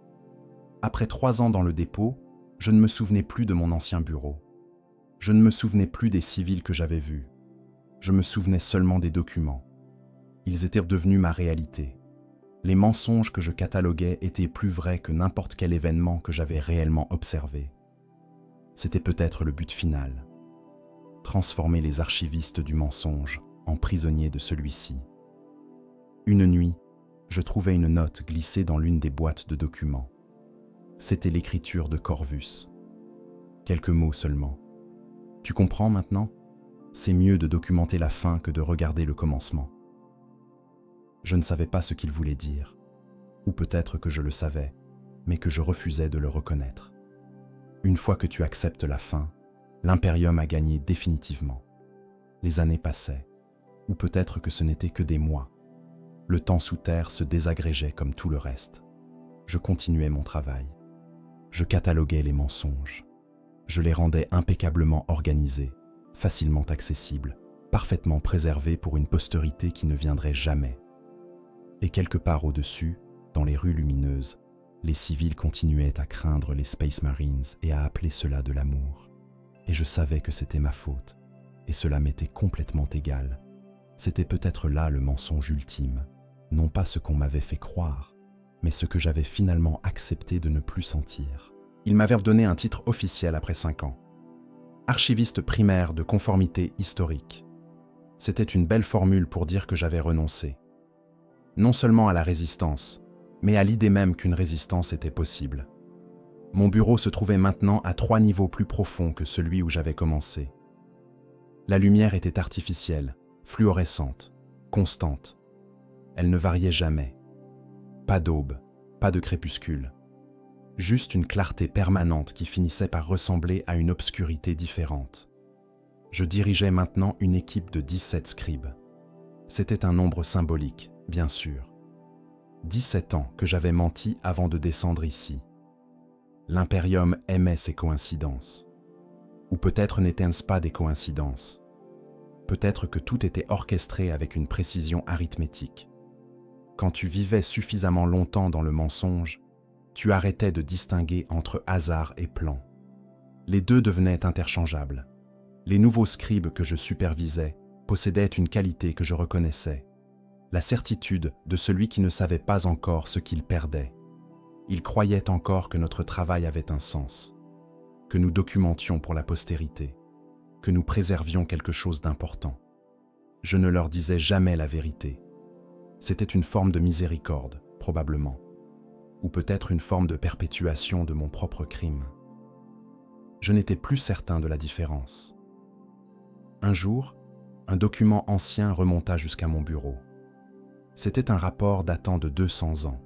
Après 3 ans dans le dépôt, je ne me souvenais plus de mon ancien bureau. Je ne me souvenais plus des civils que j'avais vus. Je me souvenais seulement des documents. Ils étaient devenus ma réalité. Les mensonges que je cataloguais étaient plus vrais que n'importe quel événement que j'avais réellement observé. C'était peut-être le but final. Transformer les archivistes du mensonge en prisonniers de celui-ci. Une nuit, je trouvai une note glissée dans l'une des boîtes de documents. C'était l'écriture de Corvus. Quelques mots seulement. Tu comprends maintenant? C'est mieux de documenter la fin que de regarder le commencement. Je ne savais pas ce qu'il voulait dire, ou peut-être que je le savais, mais que je refusais de le reconnaître. Une fois que tu acceptes la fin, l'Imperium a gagné définitivement. Les années passaient, ou peut-être que ce n'était que des mois. Le temps sous terre se désagrégeait comme tout le reste. Je continuais mon travail. Je cataloguais les mensonges. Je les rendais impeccablement organisés, facilement accessibles, parfaitement préservés pour une postérité qui ne viendrait jamais. Et quelque part au-dessus, dans les rues lumineuses, les civils continuaient à craindre les Space Marines et à appeler cela de l'amour. Et je savais que c'était ma faute, et cela m'était complètement égal. C'était peut-être là le mensonge ultime, non pas ce qu'on m'avait fait croire, mais ce que j'avais finalement accepté de ne plus sentir. Ils m'avaient donné un titre officiel après 5 ans. Archiviste primaire de conformité historique. C'était une belle formule pour dire que j'avais renoncé. Non seulement à la résistance, mais à l'idée même qu'une résistance était possible. Mon bureau se trouvait maintenant à 3 niveaux plus profonds que celui où j'avais commencé. La lumière était artificielle, fluorescente, constante. Elle ne variait jamais. Pas d'aube, pas de crépuscule. Juste une clarté permanente qui finissait par ressembler à une obscurité différente. Je dirigeais maintenant une équipe de 17 scribes. C'était un nombre symbolique, bien sûr. 17 ans que j'avais menti avant de descendre ici. L'Imperium aimait ces coïncidences. Ou peut-être n'étaient-ce pas des coïncidences. Peut-être que tout était orchestré avec une précision arithmétique. Quand tu vivais suffisamment longtemps dans le mensonge, tu arrêtais de distinguer entre hasard et plan. Les deux devenaient interchangeables. Les nouveaux scribes que je supervisais possédaient une qualité que je reconnaissais, la certitude de celui qui ne savait pas encore ce qu'il perdait. Ils croyaient encore que notre travail avait un sens, que nous documentions pour la postérité, que nous préservions quelque chose d'important. Je ne leur disais jamais la vérité. C'était une forme de miséricorde, probablement, ou peut-être une forme de perpétuation de mon propre crime. Je n'étais plus certain de la différence. Un jour, un document ancien remonta jusqu'à mon bureau. C'était un rapport datant de 200 ans.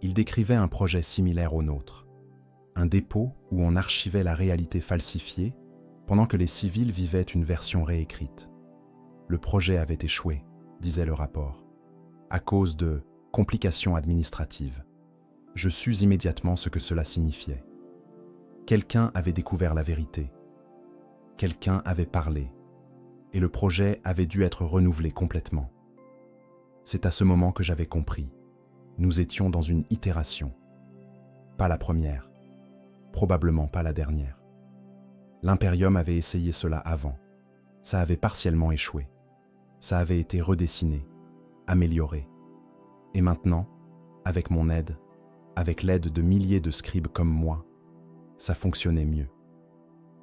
Il décrivait un projet similaire au nôtre, un dépôt où on archivait la réalité falsifiée pendant que les civils vivaient une version réécrite. Le projet avait échoué, disait le rapport, à cause de complications administratives. Je sus immédiatement ce que cela signifiait. Quelqu'un avait découvert la vérité. Quelqu'un avait parlé, et le projet avait dû être renouvelé complètement. C'est à ce moment que j'avais compris. Nous étions dans une itération. Pas la première, probablement pas la dernière. L'Imperium avait essayé cela avant. Ça avait partiellement échoué. Ça avait été redessiné, amélioré. Et maintenant, avec mon aide, avec l'aide de milliers de scribes comme moi, ça fonctionnait mieux.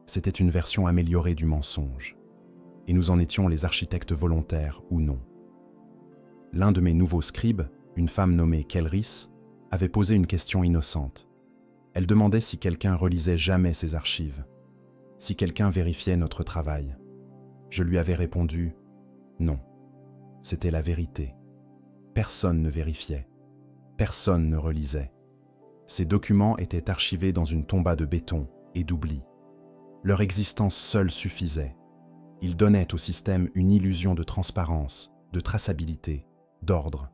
C'était une version améliorée du mensonge. Et nous en étions les architectes volontaires ou non. L'un de mes nouveaux scribes, une femme nommée Kelris, avait posé une question innocente. Elle demandait si quelqu'un relisait jamais ses archives, si quelqu'un vérifiait notre travail. Je lui avais répondu « Non, c'était la vérité. Personne ne vérifiait. Personne ne relisait. Ces documents étaient archivés dans une tomba de béton et d'oubli. Leur existence seule suffisait. Ils donnaient au système une illusion de transparence, de traçabilité, d'ordre.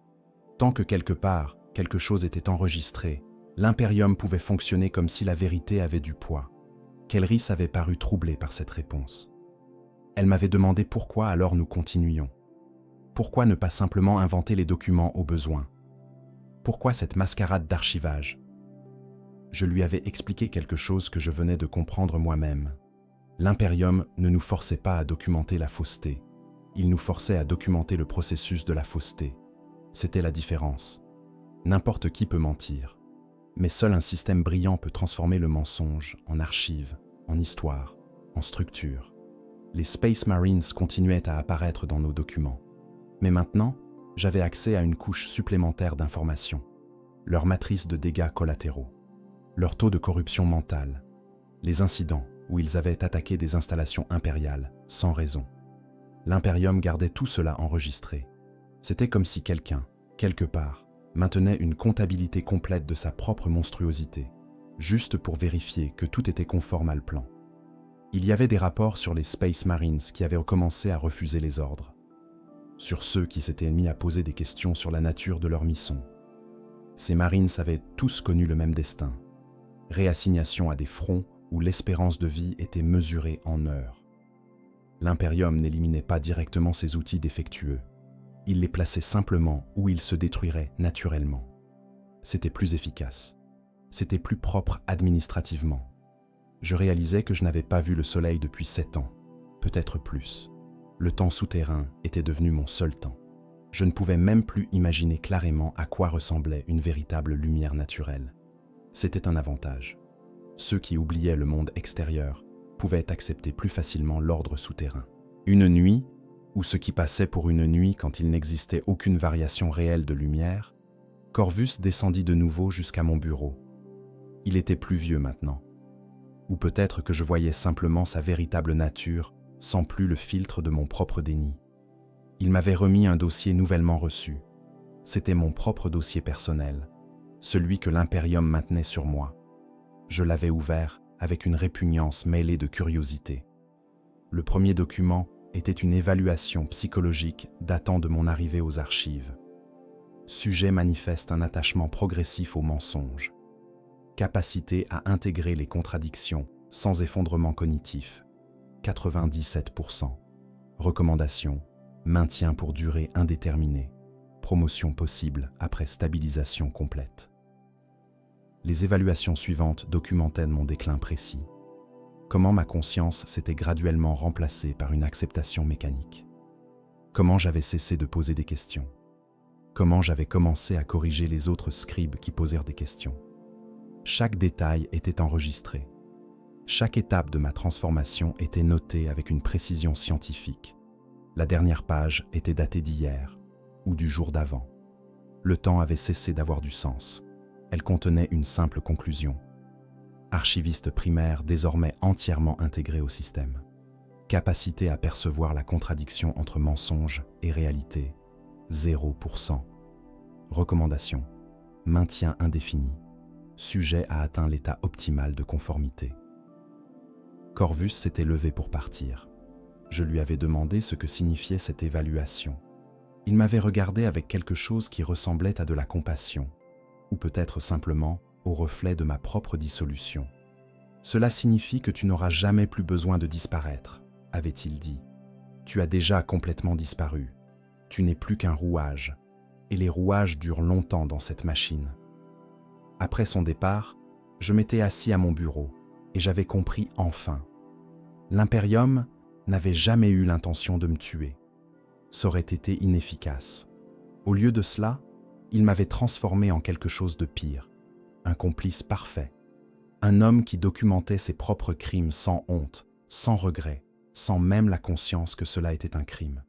Tant que quelque part, quelque chose était enregistré, l'impérium pouvait fonctionner comme si la vérité avait du poids. Kelris avait paru troublée par cette réponse. Elle m'avait demandé pourquoi alors nous continuions. Pourquoi ne pas simplement inventer les documents au besoin? Pourquoi cette mascarade d'archivage? Je lui avais expliqué quelque chose que je venais de comprendre moi-même. L'impérium ne nous forçait pas à documenter la fausseté. Il nous forçait à documenter le processus de la fausseté. C'était la différence. N'importe qui peut mentir. Mais seul un système brillant peut transformer le mensonge en archive, en histoire, en structure. Les Space Marines continuaient à apparaître dans nos documents. Mais maintenant, j'avais accès à une couche supplémentaire d'informations. Leur matrice de dégâts collatéraux, leur taux de corruption mentale, les incidents où ils avaient attaqué des installations impériales, sans raison. L'Imperium gardait tout cela enregistré. C'était comme si quelqu'un, quelque part, maintenait une comptabilité complète de sa propre monstruosité, juste pour vérifier que tout était conforme à le plan. Il y avait des rapports sur les Space Marines qui avaient commencé à refuser les ordres, sur ceux qui s'étaient mis à poser des questions sur la nature de leur mission. Ces Marines avaient tous connu le même destin, réassignation à des fronts où l'espérance de vie était mesurée en heures. L'Imperium n'éliminait pas directement ces outils défectueux. Il les plaçait simplement où ils se détruiraient naturellement. C'était plus efficace. C'était plus propre administrativement. Je réalisais que je n'avais pas vu le soleil depuis 7 ans, peut-être plus. Le temps souterrain était devenu mon seul temps. Je ne pouvais même plus imaginer clairement à quoi ressemblait une véritable lumière naturelle. C'était un avantage. Ceux qui oubliaient le monde extérieur pouvaient accepter plus facilement l'ordre souterrain. Une nuit, ou ce qui passait pour une nuit quand il n'existait aucune variation réelle de lumière, Corvus descendit de nouveau jusqu'à mon bureau. Il était plus vieux maintenant. Ou peut-être que je voyais simplement sa véritable nature sans plus le filtre de mon propre déni. Il m'avait remis un dossier nouvellement reçu. C'était mon propre dossier personnel, celui que l'Imperium maintenait sur moi. Je l'avais ouvert avec une répugnance mêlée de curiosité. Le premier document était une évaluation psychologique datant de mon arrivée aux archives. Sujet manifeste un attachement progressif au mensonge. Capacité à intégrer les contradictions sans effondrement cognitif, 97%. Recommandation, maintien pour durée indéterminée. Promotion possible après stabilisation complète. Les évaluations suivantes documentaient mon déclin précis. Comment ma conscience s'était graduellement remplacée par une acceptation mécanique. Comment j'avais cessé de poser des questions. Comment j'avais commencé à corriger les autres scribes qui posèrent des questions. Chaque détail était enregistré. Chaque étape de ma transformation était notée avec une précision scientifique. La dernière page était datée d'hier ou du jour d'avant. Le temps avait cessé d'avoir du sens. Elle contenait une simple conclusion. Archiviste primaire désormais entièrement intégré au système. Capacité à percevoir la contradiction entre mensonge et réalité, 0%. Recommandation, maintien indéfini. Sujet a atteint l'état optimal de conformité. Corvus s'était levé pour partir. Je lui avais demandé ce que signifiait cette évaluation. Il m'avait regardé avec quelque chose qui ressemblait à de la compassion, ou peut-être simplement au reflet de ma propre dissolution. Cela signifie que tu n'auras jamais plus besoin de disparaître, avait-il dit. Tu as déjà complètement disparu. Tu n'es plus qu'un rouage, et les rouages durent longtemps dans cette machine. Après son départ, je m'étais assis à mon bureau, et j'avais compris enfin. L'Imperium n'avait jamais eu l'intention de me tuer. Ça aurait été inefficace. Au lieu de cela, il m'avait transformé en quelque chose de pire, un complice parfait, un homme qui documentait ses propres crimes sans honte, sans regret, sans même la conscience que cela était un crime.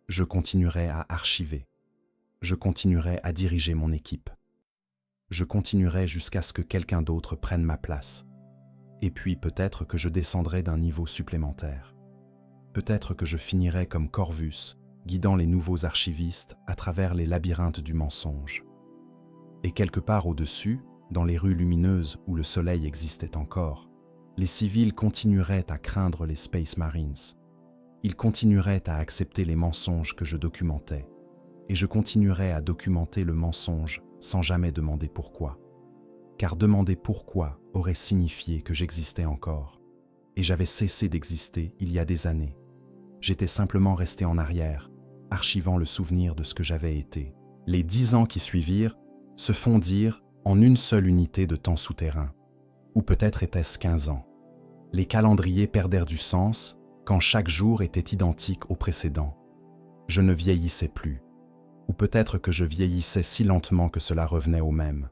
Je continuerai à archiver. Je continuerai à diriger mon équipe. Je continuerai jusqu'à ce que quelqu'un d'autre prenne ma place. Et puis peut-être que je descendrai d'un niveau supplémentaire. Peut-être que je finirai comme Corvus, guidant les nouveaux archivistes à travers les labyrinthes du mensonge. Et quelque part au-dessus, dans les rues lumineuses où le soleil existait encore, les civils continueraient à craindre les Space Marines. Ils continueraient à accepter les mensonges que je documentais. Et je continuerais à documenter le mensonge sans jamais demander pourquoi. Car demander pourquoi aurait signifié que j'existais encore. Et j'avais cessé d'exister il y a des années. J'étais simplement resté en arrière, archivant le souvenir de ce que j'avais été. Les 10 ans qui suivirent se fondirent en une seule unité de temps souterrain. Ou peut-être était-ce 15 ans. Les calendriers perdèrent du sens quand chaque jour était identique au précédent. Je ne vieillissais plus. Ou peut-être que je vieillissais si lentement que cela revenait au même.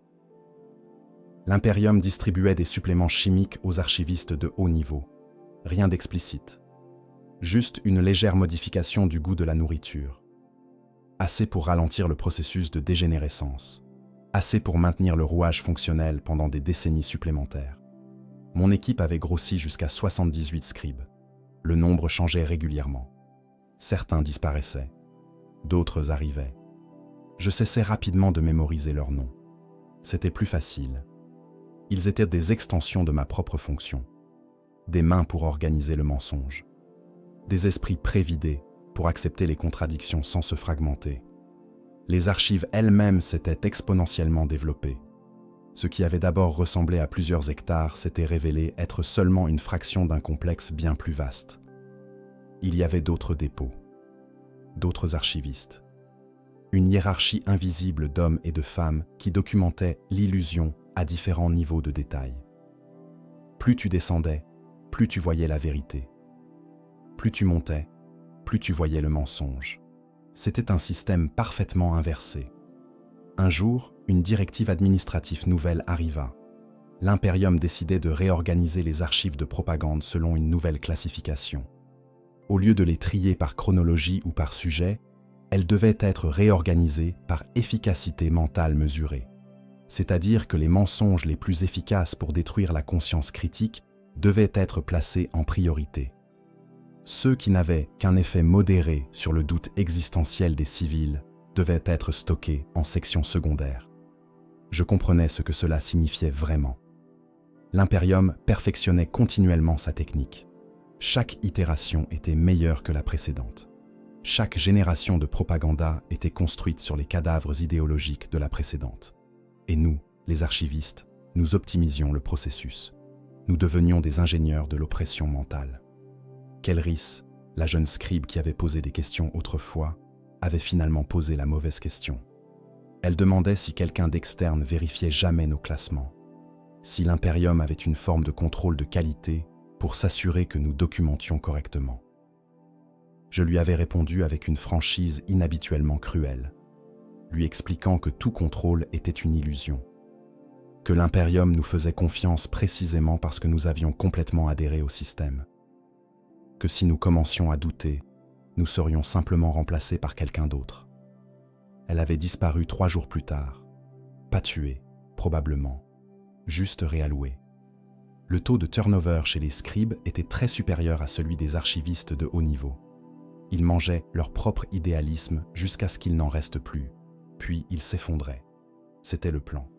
L'Imperium distribuait des suppléments chimiques aux archivistes de haut niveau. Rien d'explicite. Juste une légère modification du goût de la nourriture. Assez pour ralentir le processus de dégénérescence. Assez pour maintenir le rouage fonctionnel pendant des décennies supplémentaires. Mon équipe avait grossi jusqu'à 78 scribes. Le nombre changeait régulièrement. Certains disparaissaient. D'autres arrivaient. Je cessais rapidement de mémoriser leurs noms. C'était plus facile. Ils étaient des extensions de ma propre fonction. Des mains pour organiser le mensonge. Des esprits prévidés pour accepter les contradictions sans se fragmenter. Les archives elles-mêmes s'étaient exponentiellement développées. Ce qui avait d'abord ressemblé à plusieurs hectares s'était révélé être seulement une fraction d'un complexe bien plus vaste. Il y avait d'autres dépôts, d'autres archivistes. Une hiérarchie invisible d'hommes et de femmes qui documentait l'illusion à différents niveaux de détail. Plus tu descendais, plus tu voyais la vérité. Plus tu montais, plus tu voyais le mensonge. C'était un système parfaitement inversé. Un jour, une directive administrative nouvelle arriva. L'Imperium décidait de réorganiser les archives de propagande selon une nouvelle classification. Au lieu de les trier par chronologie ou par sujet, elles devaient être réorganisées par efficacité mentale mesurée. C'est-à-dire que les mensonges les plus efficaces pour détruire la conscience critique devaient être placés en priorité. Ceux qui n'avaient qu'un effet modéré sur le doute existentiel des civils devaient être stockés en sections secondaires. Je comprenais ce que cela signifiait vraiment. L'Imperium perfectionnait continuellement sa technique. Chaque itération était meilleure que la précédente. Chaque génération de propaganda était construite sur les cadavres idéologiques de la précédente. Et nous, les archivistes, nous optimisions le processus. Nous devenions des ingénieurs de l'oppression mentale. Kelris, la jeune scribe qui avait posé des questions autrefois, avait finalement posé la mauvaise question. Elle demandait si quelqu'un d'externe vérifiait jamais nos classements, si l'Imperium avait une forme de contrôle de qualité pour s'assurer que nous documentions correctement. Je lui avais répondu avec une franchise inhabituellement cruelle, lui expliquant que tout contrôle était une illusion, que l'Imperium nous faisait confiance précisément parce que nous avions complètement adhéré au système, que si nous commencions à douter, nous serions simplement remplacés par quelqu'un d'autre. Elle avait disparu 3 jours plus tard, pas tuée, probablement, juste réallouée. Le taux de turnover chez les scribes était très supérieur à celui des archivistes de haut niveau. Ils mangeaient leur propre idéalisme jusqu'à ce qu'il n'en reste plus, puis ils s'effondraient. C'était le plan.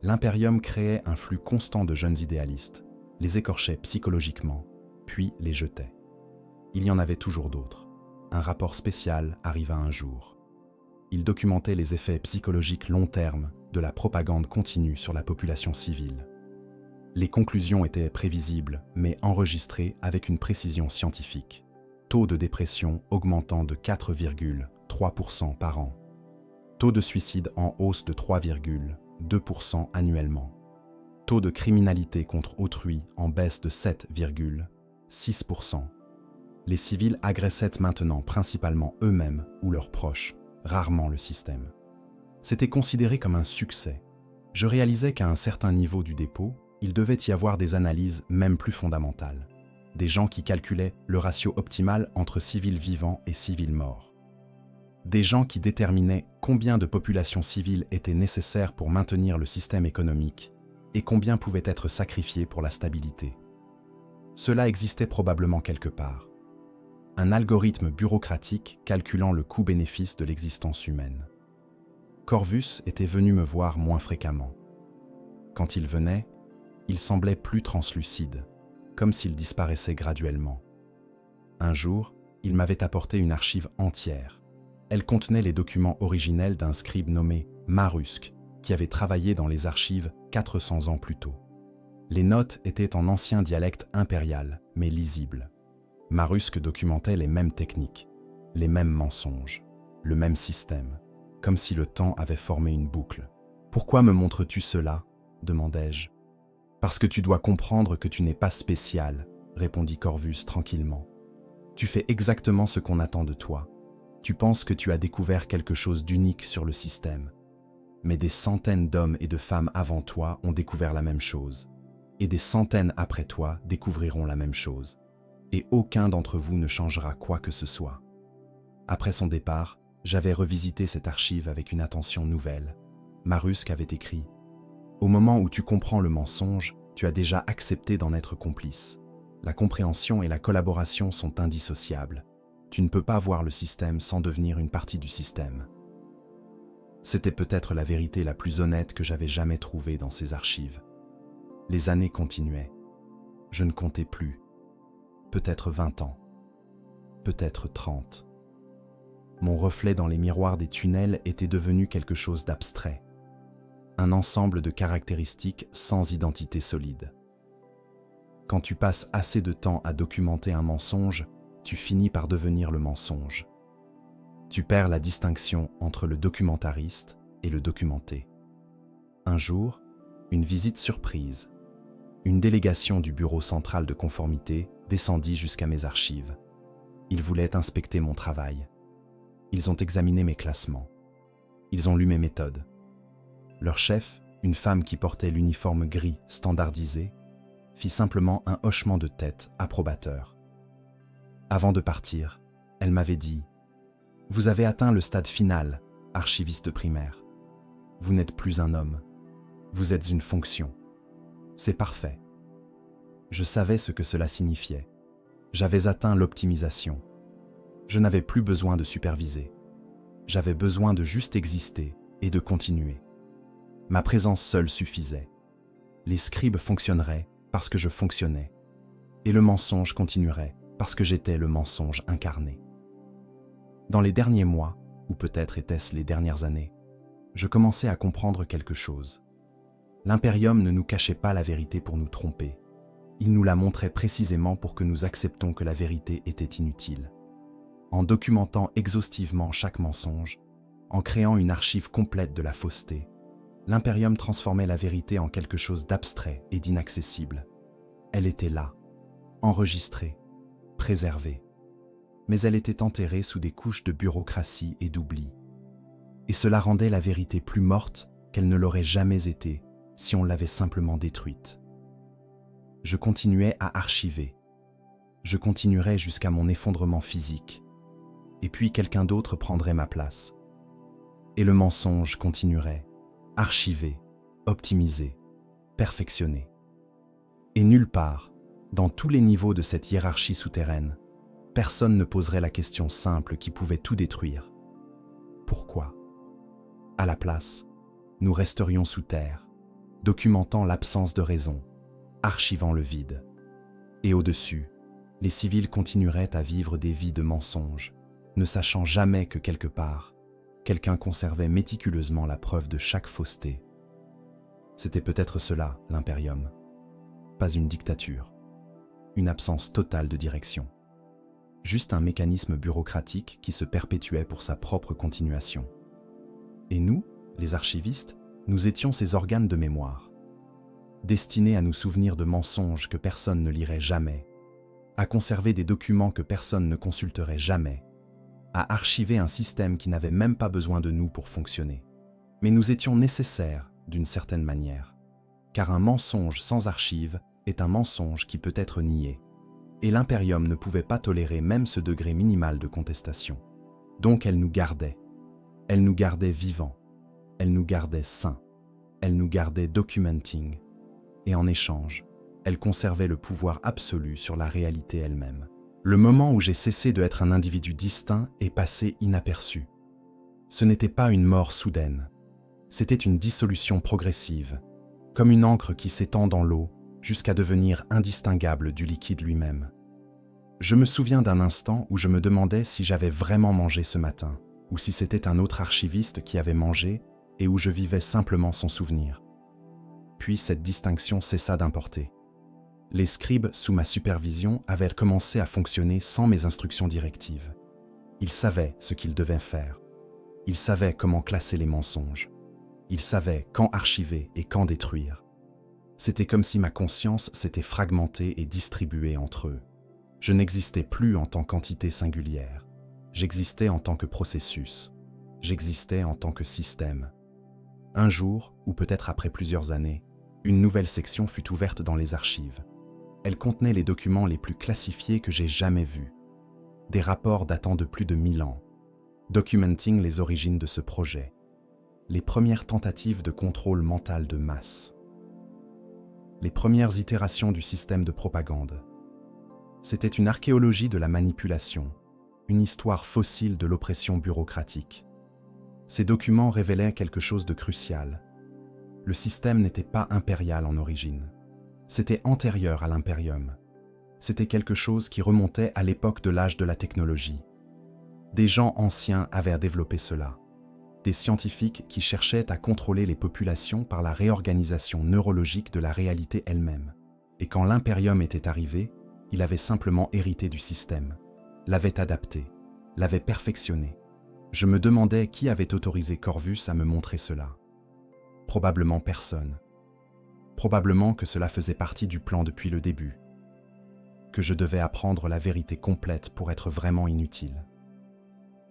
L'Imperium créait un flux constant de jeunes idéalistes, les écorchait psychologiquement, puis les jetait. Il y en avait toujours d'autres. Un rapport spécial arriva un jour. Il documentait les effets psychologiques long terme de la propagande continue sur la population civile. Les conclusions étaient prévisibles, mais enregistrées avec une précision scientifique. Taux de dépression augmentant de 4,3% par an. Taux de suicide en hausse de 3,2% annuellement. Taux de criminalité contre autrui en baisse de 7,6%. Les civils agressaient maintenant principalement eux-mêmes ou leurs proches, rarement le système. C'était considéré comme un succès. Je réalisais qu'à un certain niveau du dépôt, il devait y avoir des analyses même plus fondamentales. Des gens qui calculaient le ratio optimal entre civils vivants et civils morts. Des gens qui déterminaient combien de populations civiles étaient nécessaires pour maintenir le système économique et combien pouvaient être sacrifiés pour la stabilité. Cela existait probablement quelque part. Un algorithme bureaucratique calculant le coût-bénéfice de l'existence humaine. Corvus était venu me voir moins fréquemment. Quand il venait, il semblait plus translucide, comme s'il disparaissait graduellement. Un jour, il m'avait apporté une archive entière. Elle contenait les documents originels d'un scribe nommé Marusque, qui avait travaillé dans les archives 400 ans plus tôt. Les notes étaient en ancien dialecte impérial, mais lisible. Marusque documentait les mêmes techniques, les mêmes mensonges, le même système, comme si le temps avait formé une boucle. « Pourquoi me montres-tu cela » demandai-je. « Parce que tu dois comprendre que tu n'es pas spécial », répondit Corvus tranquillement. « Tu fais exactement ce qu'on attend de toi. Tu penses que tu as découvert quelque chose d'unique sur le système. Mais des centaines d'hommes et de femmes avant toi ont découvert la même chose. Et des centaines après toi découvriront la même chose. Et aucun d'entre vous ne changera quoi que ce soit. » Après son départ, j'avais revisité cette archive avec une attention nouvelle. Marusque avait écrit « Au moment où tu comprends le mensonge, tu as déjà accepté d'en être complice. La compréhension et la collaboration sont indissociables. Tu ne peux pas voir le système sans devenir une partie du système. » C'était peut-être la vérité la plus honnête que j'avais jamais trouvée dans ces archives. Les années continuaient. Je ne comptais plus. Peut-être 20 ans. Peut-être 30. Mon reflet dans les miroirs des tunnels était devenu quelque chose d'abstrait. Un ensemble de caractéristiques sans identité solide. Quand tu passes assez de temps à documenter un mensonge, tu finis par devenir le mensonge. Tu perds la distinction entre le documentariste et le documenté. Un jour, une visite surprise. Une délégation du Bureau central de conformité descendit jusqu'à mes archives. Ils voulaient inspecter mon travail. Ils ont examiné mes classements. Ils ont lu mes méthodes. Leur chef, une femme qui portait l'uniforme gris standardisé, fit simplement un hochement de tête approbateur. Avant de partir, elle m'avait dit « Vous avez atteint le stade final, archiviste primaire. Vous n'êtes plus un homme. Vous êtes une fonction. C'est parfait. » Je savais ce que cela signifiait. J'avais atteint l'optimisation. Je n'avais plus besoin de superviser. J'avais besoin de juste exister et de continuer. Ma présence seule suffisait. Les scribes fonctionneraient parce que je fonctionnais. Et le mensonge continuerait parce que j'étais le mensonge incarné. Dans les derniers mois, ou peut-être était-ce les dernières années, je commençais à comprendre quelque chose. L'Imperium ne nous cachait pas la vérité pour nous tromper. Il nous la montrait précisément pour que nous acceptions que la vérité était inutile. En documentant exhaustivement chaque mensonge, en créant une archive complète de la fausseté, l'Imperium transformait la vérité en quelque chose d'abstrait et d'inaccessible. Elle était là, enregistrée, préservée. Mais elle était enterrée sous des couches de bureaucratie et d'oubli. Et cela rendait la vérité plus morte qu'elle ne l'aurait jamais été si on l'avait simplement détruite. Je continuais à archiver. Je continuerais jusqu'à mon effondrement physique. Et puis quelqu'un d'autre prendrait ma place. Et le mensonge continuerait, archivé, optimisé, perfectionné. Et nulle part, dans tous les niveaux de cette hiérarchie souterraine, personne ne poserait la question simple qui pouvait tout détruire. Pourquoi ? À la place, nous resterions sous terre, documentant l'absence de raison, archivant le vide. Et au-dessus, les civils continueraient à vivre des vies de mensonges, ne sachant jamais que quelque part, quelqu'un conservait méticuleusement la preuve de chaque fausseté. C'était peut-être cela, l'Imperium. Pas une dictature, une absence totale de direction. Juste un mécanisme bureaucratique qui se perpétuait pour sa propre continuation. Et nous, les archivistes, nous étions ces organes de mémoire, destinés à nous souvenir de mensonges que personne ne lirait jamais, à conserver des documents que personne ne consulterait jamais, à archiver un système qui n'avait même pas besoin de nous pour fonctionner. Mais nous étions nécessaires, d'une certaine manière, car un mensonge sans archive est un mensonge qui peut être nié. Et l'Imperium ne pouvait pas tolérer même ce degré minimal de contestation. Donc elle nous gardait. Elle nous gardait vivants. Elle nous gardait sains. Elle nous gardait documenting. Et en échange, elle conservait le pouvoir absolu sur la réalité elle-même. Le moment où j'ai cessé d'être un individu distinct est passé inaperçu. Ce n'était pas une mort soudaine, C'était une dissolution progressive, comme une encre qui s'étend dans l'eau jusqu'à devenir indistinguable du liquide lui-même. Je me souviens d'un instant où je me demandais si j'avais vraiment mangé ce matin, ou si c'était un autre archiviste qui avait mangé et où je vivais simplement son souvenir. Puis cette distinction cessa d'importer. Les scribes sous ma supervision avaient commencé à fonctionner sans mes instructions directives. Ils savaient ce qu'ils devaient faire. Ils savaient comment classer les mensonges. Ils savaient quand archiver et quand détruire. C'était comme si ma conscience s'était fragmentée et distribuée entre eux. Je n'existais plus en tant qu'entité singulière. J'existais en tant que processus. J'existais en tant que système. Un jour, ou peut-être après plusieurs années, une nouvelle section fut ouverte dans les archives. Elle contenait les documents les plus classifiés que j'ai jamais vus. Des rapports datant de plus de 1000 ans, documenting les origines de ce projet. Les premières tentatives de contrôle mental de masse. Les premières itérations du système de propagande. C'était une archéologie de la manipulation, une histoire fossile de l'oppression bureaucratique. Ces documents révélaient quelque chose de crucial. Le système n'était pas impérial en origine. C'était antérieur à l'impérium. C'était quelque chose qui remontait à l'époque de l'âge de la technologie. Des gens anciens avaient développé cela. Des scientifiques qui cherchaient à contrôler les populations par la réorganisation neurologique de la réalité elle-même. Et quand l'impérium était arrivé, il avait simplement hérité du système, l'avait adapté, l'avait perfectionné. Je me demandais qui avait autorisé Corvus à me montrer cela. Probablement personne. Probablement que cela faisait partie du plan depuis le début. Que je devais apprendre la vérité complète pour être vraiment inutile.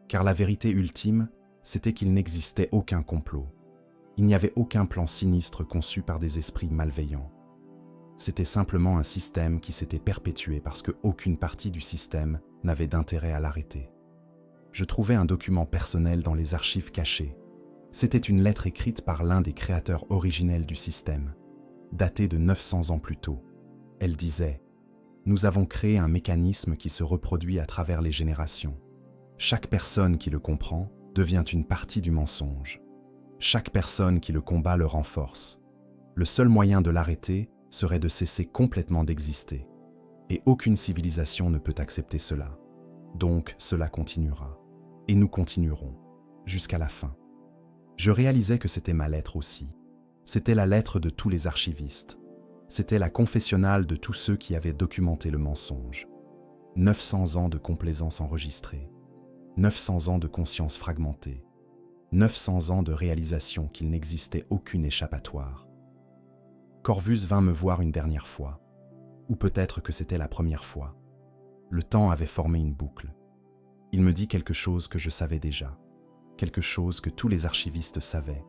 Car la vérité ultime, c'était qu'il n'existait aucun complot. Il n'y avait aucun plan sinistre conçu par des esprits malveillants. C'était simplement un système qui s'était perpétué parce qu'aucune partie du système n'avait d'intérêt à l'arrêter. Je trouvais un document personnel dans les archives cachées. C'était une lettre écrite par l'un des créateurs originels du système, datée de 900 ans plus tôt. Elle disait « Nous avons créé un mécanisme qui se reproduit à travers les générations. Chaque personne qui le comprend devient une partie du mensonge. Chaque personne qui le combat le renforce. Le seul moyen de l'arrêter serait de cesser complètement d'exister. Et aucune civilisation ne peut accepter cela. Donc cela continuera. Et nous continuerons, jusqu'à la fin. » Je réalisais que c'était ma lettre aussi. C'était la lettre de tous les archivistes. C'était la confessionnale de tous ceux qui avaient documenté le mensonge. 900 ans de complaisance enregistrée. 900 ans de conscience fragmentée. 900 ans de réalisation qu'il n'existait aucune échappatoire. Corvus vint me voir une dernière fois. Ou peut-être que c'était la première fois. Le temps avait formé une boucle. Il me dit quelque chose que je savais déjà. Quelque chose que tous les archivistes savaient.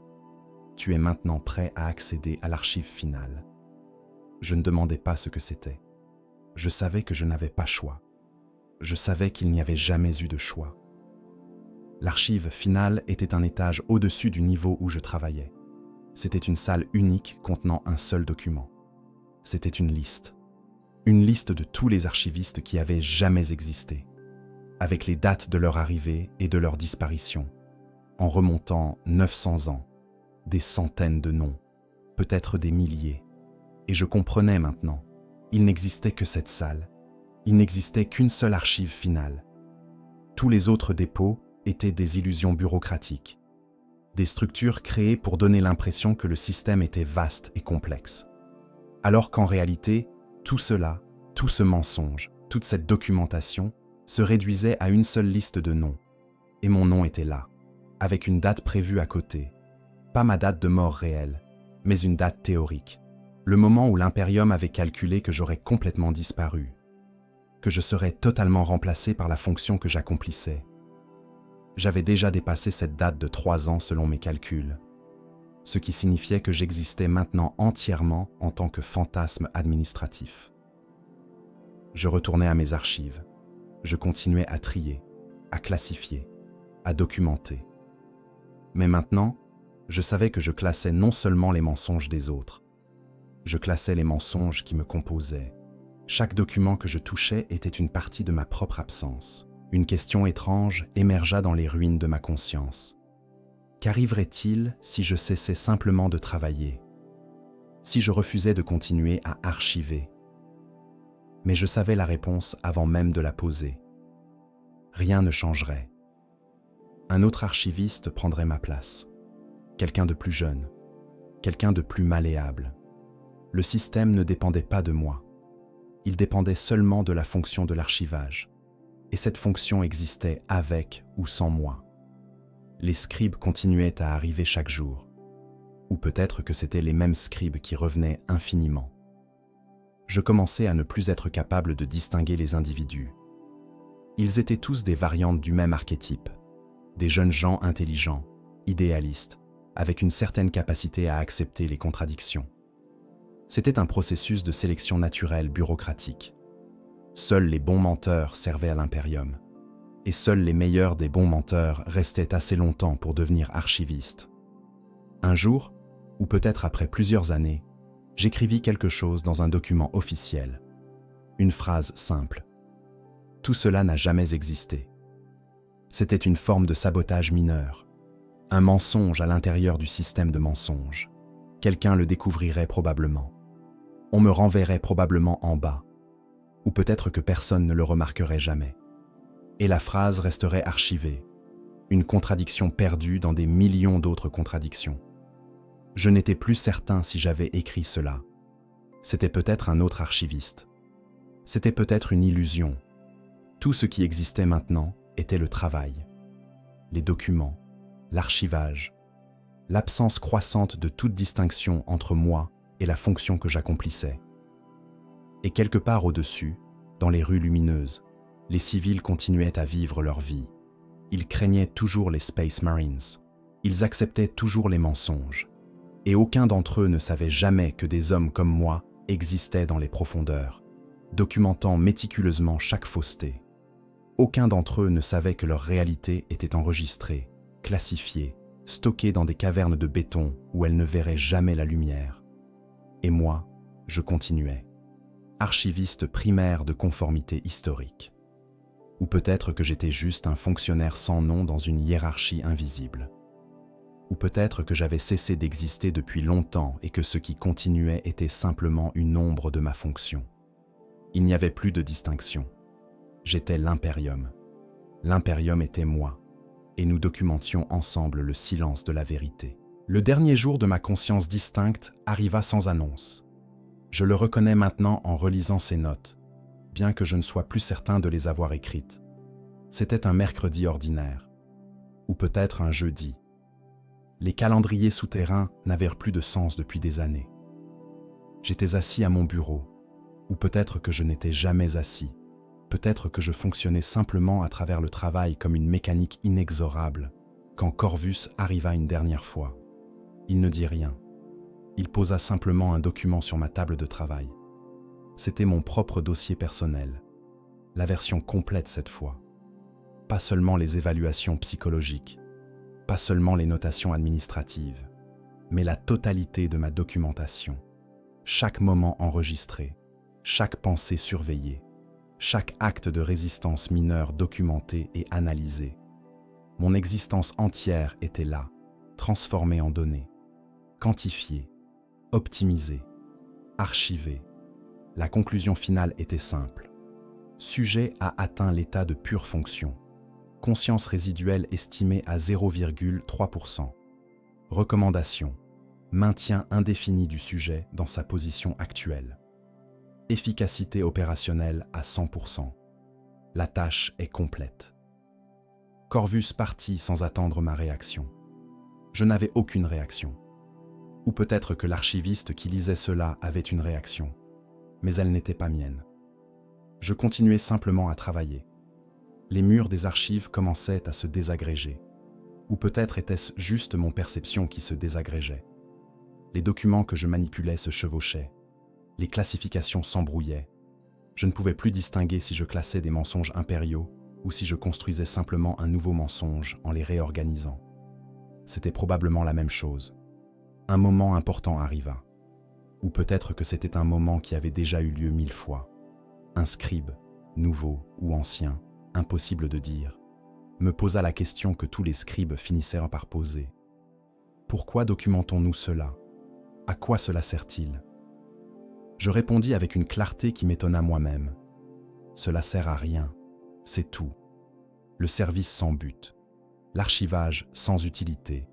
Tu es maintenant prêt à accéder à l'archive finale. Je ne demandais pas ce que c'était. Je savais que je n'avais pas choix. Je savais qu'il n'y avait jamais eu de choix. L'archive finale était un étage au-dessus du niveau où je travaillais. C'était une salle unique contenant un seul document. C'était une liste. Une liste de tous les archivistes qui avaient jamais existé, avec les dates de leur arrivée et de leur disparition, en remontant 900 ans, des centaines de noms, peut-être des milliers. Et je comprenais maintenant, il n'existait que cette salle, il n'existait qu'une seule archive finale. Tous les autres dépôts étaient des illusions bureaucratiques, des structures créées pour donner l'impression que le système était vaste et complexe. Alors qu'en réalité, tout cela, tout ce mensonge, toute cette documentation se réduisait à une seule liste de noms. Et mon nom était là, avec une date prévue à côté. Pas ma date de mort réelle, mais une date théorique. Le moment où l'Imperium avait calculé que j'aurais complètement disparu, que je serais totalement remplacé par la fonction que j'accomplissais. J'avais déjà dépassé cette date de 3 ans selon mes calculs, ce qui signifiait que j'existais maintenant entièrement en tant que fantasme administratif. Je retournais à mes archives. Je continuais à trier, à classifier, à documenter. Mais maintenant, je savais que je classais non seulement les mensonges des autres, je classais les mensonges qui me composaient. Chaque document que je touchais était une partie de ma propre absence. Une question étrange émergea dans les ruines de ma conscience. Qu'arriverait-il si je cessais simplement de travailler? Si je refusais de continuer à archiver? Mais je savais la réponse avant même de la poser. Rien ne changerait. Un autre archiviste prendrait ma place. Quelqu'un de plus jeune, quelqu'un de plus malléable. Le système ne dépendait pas de moi. Il dépendait seulement de la fonction de l'archivage. Et cette fonction existait avec ou sans moi. Les scribes continuaient à arriver chaque jour. Ou peut-être que c'étaient les mêmes scribes qui revenaient infiniment. Je commençais à ne plus être capable de distinguer les individus. Ils étaient tous des variantes du même archétype. Des jeunes gens intelligents, idéalistes, avec une certaine capacité à accepter les contradictions. C'était un processus de sélection naturelle bureaucratique. Seuls les bons menteurs servaient à l'impérium, et seuls les meilleurs des bons menteurs restaient assez longtemps pour devenir archivistes. Un jour, ou peut-être après plusieurs années, j'écrivis quelque chose dans un document officiel. Une phrase simple. Tout cela n'a jamais existé. C'était une forme de sabotage mineur, un mensonge à l'intérieur du système de mensonges. Quelqu'un le découvrirait probablement. On me renverrait probablement en bas, ou peut-être que personne ne le remarquerait jamais. Et la phrase resterait archivée, une contradiction perdue dans des millions d'autres contradictions. Je n'étais plus certain si j'avais écrit cela. C'était peut-être un autre archiviste. C'était peut-être une illusion. Tout ce qui existait maintenant était le travail, les documents, l'archivage, l'absence croissante de toute distinction entre moi et la fonction que j'accomplissais. Et quelque part au-dessus, dans les rues lumineuses, les civils continuaient à vivre leur vie. Ils craignaient toujours les Space Marines. Ils acceptaient toujours les mensonges. Et aucun d'entre eux ne savait jamais que des hommes comme moi existaient dans les profondeurs, documentant méticuleusement chaque fausseté. Aucun d'entre eux ne savait que leur réalité était enregistrée, classifiée, stockée dans des cavernes de béton où elle ne verrait jamais la lumière. Et moi, je continuais, archiviste primaire de conformité historique. Ou peut-être que j'étais juste un fonctionnaire sans nom dans une hiérarchie invisible. Ou peut-être que j'avais cessé d'exister depuis longtemps et que ce qui continuait était simplement une ombre de ma fonction. Il n'y avait plus de distinction. J'étais l'impérium. L'impérium était moi, et nous documentions ensemble le silence de la vérité. Le dernier jour de ma conscience distincte arriva sans annonce. Je le reconnais maintenant en relisant ces notes, bien que je ne sois plus certain de les avoir écrites. C'était un mercredi ordinaire, ou peut-être un jeudi. Les calendriers souterrains n'avaient plus de sens depuis des années. J'étais assis à mon bureau, ou peut-être que je n'étais jamais assis. Peut-être que je fonctionnais simplement à travers le travail comme une mécanique inexorable, quand Corvus arriva une dernière fois. Il ne dit rien. Il posa simplement un document sur ma table de travail. C'était mon propre dossier personnel, la version complète cette fois. Pas seulement les évaluations psychologiques, pas seulement les notations administratives, mais la totalité de ma documentation. Chaque moment enregistré, chaque pensée surveillée, chaque acte de résistance mineure documenté et analysé. Mon existence entière était là, transformée en données, quantifiée, optimisée, archivée. La conclusion finale était simple. Sujet a atteint l'état de pure fonction. Conscience résiduelle estimée à 0,3%. Recommandation. Maintien indéfini du sujet dans sa position actuelle. Efficacité opérationnelle à 100%. La tâche est complète. Corvus partit sans attendre ma réaction. Je n'avais aucune réaction. Ou peut-être que l'archiviste qui lisait cela avait une réaction, mais elle n'était pas mienne. Je continuais simplement à travailler. Les murs des archives commençaient à se désagréger. Ou peut-être était-ce juste mon perception qui se désagrégeait. Les documents que je manipulais se chevauchaient. Les classifications s'embrouillaient. Je ne pouvais plus distinguer si je classais des mensonges impériaux ou si je construisais simplement un nouveau mensonge en les réorganisant. C'était probablement la même chose. Un moment important arriva. Ou peut-être que c'était un moment qui avait déjà eu lieu 1000 fois. Un scribe, nouveau ou ancien, impossible de dire, me posa la question que tous les scribes finissaient par poser. Pourquoi documentons-nous cela? À quoi cela sert-il? Je répondis avec une clarté qui m'étonna moi-même. Cela sert à rien, c'est tout. Le service sans but, l'archivage sans utilité,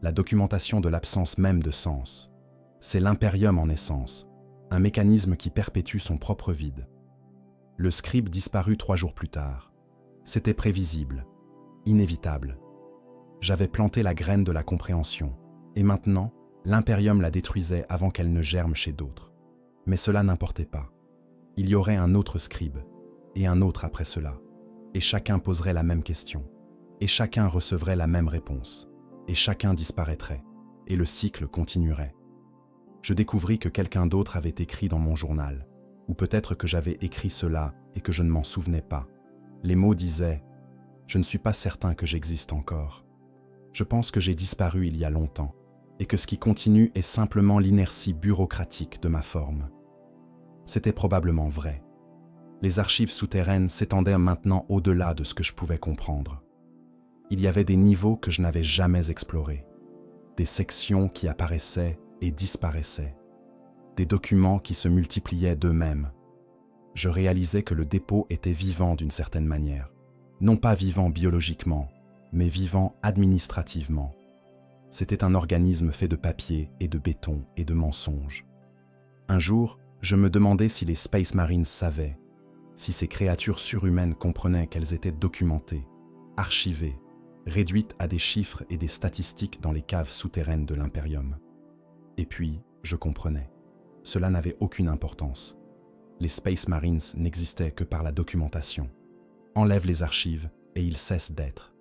la documentation de l'absence même de sens. C'est l'impérium en essence, un mécanisme qui perpétue son propre vide. Le scribe disparut 3 jours plus tard. C'était prévisible, inévitable. J'avais planté la graine de la compréhension, et maintenant, l'impérium la détruisait avant qu'elle ne germe chez d'autres. Mais cela n'importait pas. Il y aurait un autre scribe, et un autre après cela, et chacun poserait la même question, et chacun recevrait la même réponse, et chacun disparaîtrait, et le cycle continuerait. Je découvris que quelqu'un d'autre avait écrit dans mon journal, ou peut-être que j'avais écrit cela et que je ne m'en souvenais pas. Les mots disaient « Je ne suis pas certain que j'existe encore. Je pense que j'ai disparu il y a longtemps, et que ce qui continue est simplement l'inertie bureaucratique de ma forme. » C'était probablement vrai. Les archives souterraines s'étendaient maintenant au-delà de ce que je pouvais comprendre. Il y avait des niveaux que je n'avais jamais explorés, des sections qui apparaissaient et disparaissaient, des documents qui se multipliaient d'eux-mêmes. Je réalisais que le dépôt était vivant d'une certaine manière, non pas vivant biologiquement, mais vivant administrativement. C'était un organisme fait de papier et de béton et de mensonges. Un jour, je me demandais si les Space Marines savaient, si ces créatures surhumaines comprenaient qu'elles étaient documentées, archivées, réduites à des chiffres et des statistiques dans les caves souterraines de l'Imperium. Et puis, je comprenais. Cela n'avait aucune importance. Les Space Marines n'existaient que par la documentation. Enlève les archives et ils cessent d'être.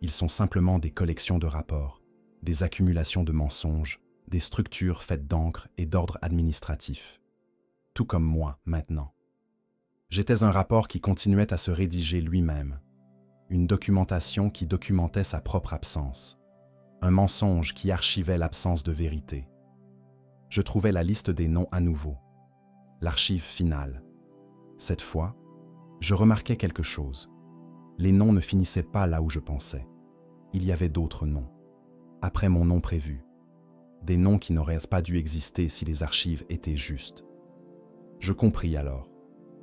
Ils sont simplement des collections de rapports, des accumulations de mensonges, des structures faites d'encre et d'ordre administratif. Tout comme moi, maintenant. J'étais un rapport qui continuait à se rédiger lui-même, une documentation qui documentait sa propre absence, un mensonge qui archivait l'absence de vérité. Je trouvais la liste des noms à nouveau, l'archive finale. Cette fois, je remarquais quelque chose. Les noms ne finissaient pas là où je pensais. Il y avait d'autres noms, après mon nom prévu, des noms qui n'auraient pas dû exister si les archives étaient justes. Je compris alors.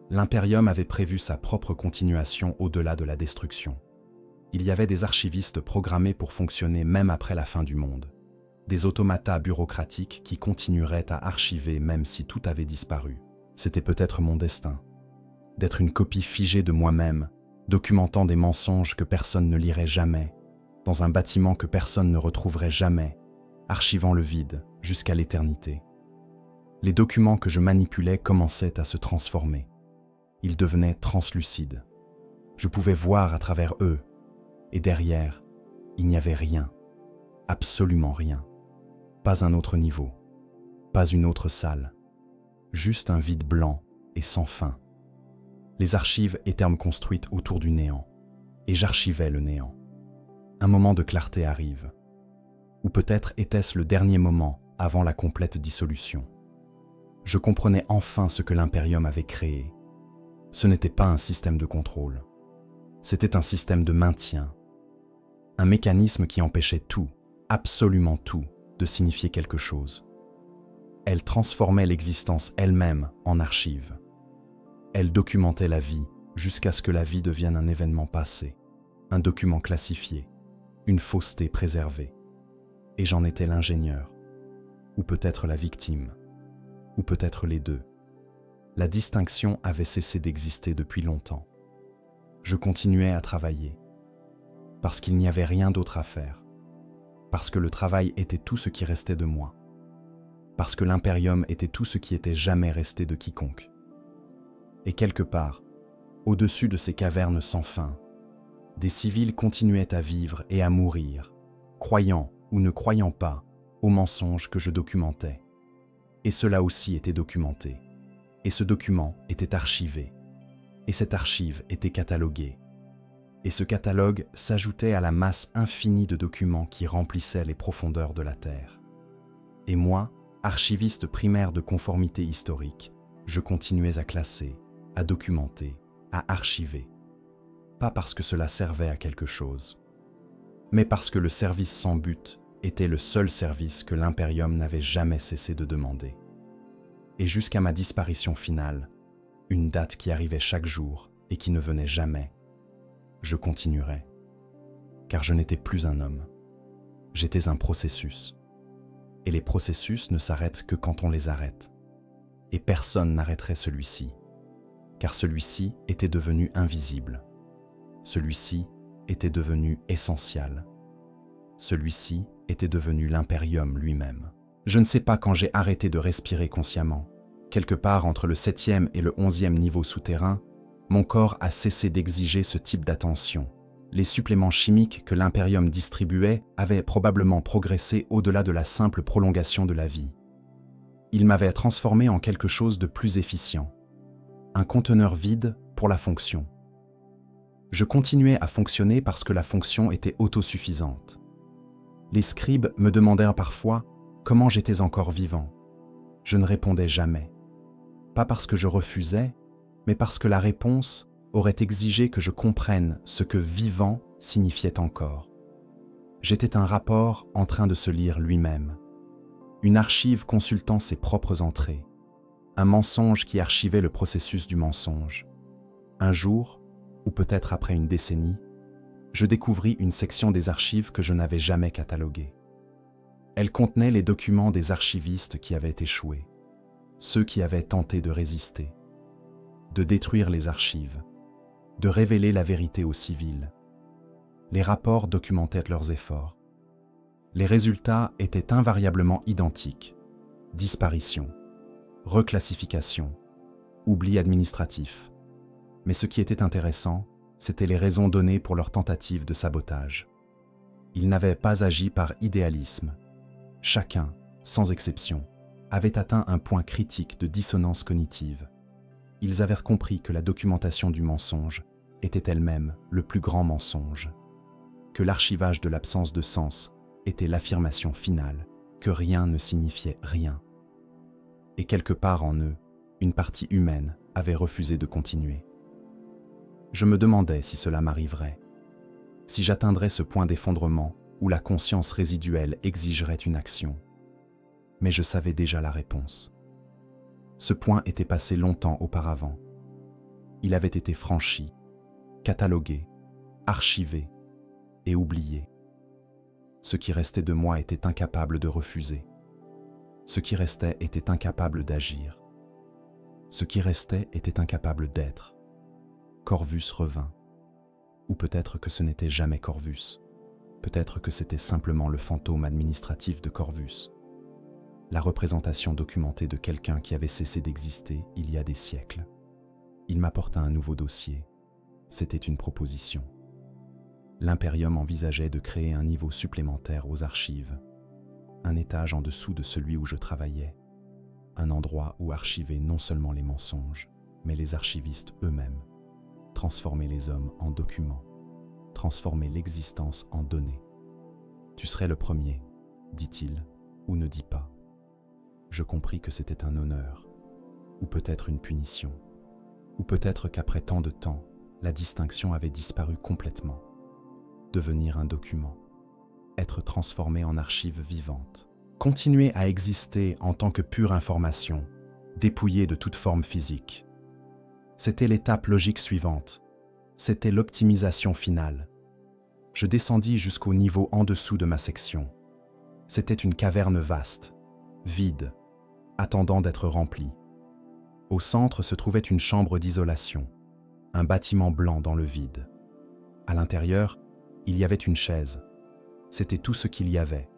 L'Imperium avait prévu sa propre continuation au-delà de la destruction. Il y avait des archivistes programmés pour fonctionner même après la fin du monde. Des automatas bureaucratiques qui continueraient à archiver même si tout avait disparu. C'était peut-être mon destin. D'être une copie figée de moi-même, documentant des mensonges que personne ne lirait jamais, dans un bâtiment que personne ne retrouverait jamais, archivant le vide jusqu'à l'éternité. Les documents que je manipulais commençaient à se transformer. Ils devenaient translucides. Je pouvais voir à travers eux, et derrière, il n'y avait rien, absolument rien. Pas un autre niveau, pas une autre salle, juste un vide blanc et sans fin. Les archives étaient construites autour du néant, et j'archivais le néant. Un moment de clarté arrive. Ou peut-être était-ce le dernier moment avant la complète dissolution. Je comprenais enfin ce que l'Imperium avait créé. Ce n'était pas un système de contrôle. C'était un système de maintien. Un mécanisme qui empêchait tout, absolument tout, de signifier quelque chose. Elle transformait l'existence elle-même en archive. Elle documentait la vie jusqu'à ce que la vie devienne un événement passé, un document classifié, une fausseté préservée. Et j'en étais l'ingénieur, ou peut-être la victime, ou peut-être les deux. La distinction avait cessé d'exister depuis longtemps. Je continuais à travailler, parce qu'il n'y avait rien d'autre à faire, parce que le travail était tout ce qui restait de moi, parce que l'Imperium était tout ce qui était jamais resté de quiconque. Et quelque part, au-dessus de ces cavernes sans fin, des civils continuaient à vivre et à mourir, croyant ou ne croyant pas aux mensonges que je documentais. Et cela aussi était documenté. Et ce document était archivé. Et cette archive était cataloguée. Et ce catalogue s'ajoutait à la masse infinie de documents qui remplissaient les profondeurs de la Terre. Et moi, archiviste primaire de conformité historique, je continuais à classer, à documenter, à archiver. Pas parce que cela servait à quelque chose, mais parce que le service sans but était le seul service que l'Imperium n'avait jamais cessé de demander. Et jusqu'à ma disparition finale, une date qui arrivait chaque jour et qui ne venait jamais, je continuerai. Car je n'étais plus un homme. J'étais un processus. Et les processus ne s'arrêtent que quand on les arrête. Et personne n'arrêterait celui-ci. Car celui-ci était devenu invisible. Celui-ci était devenu essentiel. Celui-ci était devenu l'Imperium lui-même. Je ne sais pas quand j'ai arrêté de respirer consciemment. Quelque part entre le 7e et le 11e niveau souterrain, mon corps a cessé d'exiger ce type d'attention. Les suppléments chimiques que l'Imperium distribuait avaient probablement progressé au-delà de la simple prolongation de la vie. Ils m'avaient transformé en quelque chose de plus efficient. Un conteneur vide pour la fonction. Je continuais à fonctionner parce que la fonction était autosuffisante. Les scribes me demandèrent parfois comment j'étais encore vivant. Je ne répondais jamais. Pas parce que je refusais, mais parce que la réponse aurait exigé que je comprenne ce que vivant signifiait encore. J'étais un rapport en train de se lire lui-même, une archive consultant ses propres entrées, un mensonge qui archivait le processus du mensonge. Un jour, ou peut-être après une décennie, je découvris une section des archives que je n'avais jamais cataloguée. Elle contenait les documents des archivistes qui avaient échoué, ceux qui avaient tenté de résister, de détruire les archives, de révéler la vérité aux civils. Les rapports documentaient leurs efforts. Les résultats étaient invariablement identiques. Disparition, reclassification, oubli administratif. Mais ce qui était intéressant, c'étaient les raisons données pour leur tentative de sabotage. Ils n'avaient pas agi par idéalisme. Chacun, sans exception, avait atteint un point critique de dissonance cognitive. Ils avaient compris que la documentation du mensonge était elle-même le plus grand mensonge, que l'archivage de l'absence de sens était l'affirmation finale, que rien ne signifiait rien. Et quelque part en eux, une partie humaine avait refusé de continuer. Je me demandais si cela m'arriverait, si j'atteindrais ce point d'effondrement où la conscience résiduelle exigerait une action. Mais je savais déjà la réponse. Ce point était passé longtemps auparavant. Il avait été franchi, catalogué, archivé et oublié. Ce qui restait de moi était incapable de refuser. Ce qui restait était incapable d'agir. Ce qui restait était incapable d'être. Corvus revint. Ou peut-être que ce n'était jamais Corvus. Peut-être que c'était simplement le fantôme administratif de Corvus. La représentation documentée de quelqu'un qui avait cessé d'exister il y a des siècles. Il m'apporta un nouveau dossier. C'était une proposition. L'Imperium envisageait de créer un niveau supplémentaire aux archives, un étage en dessous de celui où je travaillais, un endroit où archiver non seulement les mensonges, mais les archivistes eux-mêmes, transformer les hommes en documents, transformer l'existence en données. Tu serais le premier, dit-il, ou ne dis pas. Je compris que c'était un honneur, ou peut-être une punition, ou peut-être qu'après tant de temps, la distinction avait disparu complètement. Devenir un document, être transformé en archive vivante, continuer à exister en tant que pure information, dépouillée de toute forme physique. C'était l'étape logique suivante, c'était l'optimisation finale. Je descendis jusqu'au niveau en dessous de ma section. C'était une caverne vaste, vide, attendant d'être remplie. Au centre se trouvait une chambre d'isolation, un bâtiment blanc dans le vide. À l'intérieur, il y avait une chaise. C'était tout ce qu'il y avait.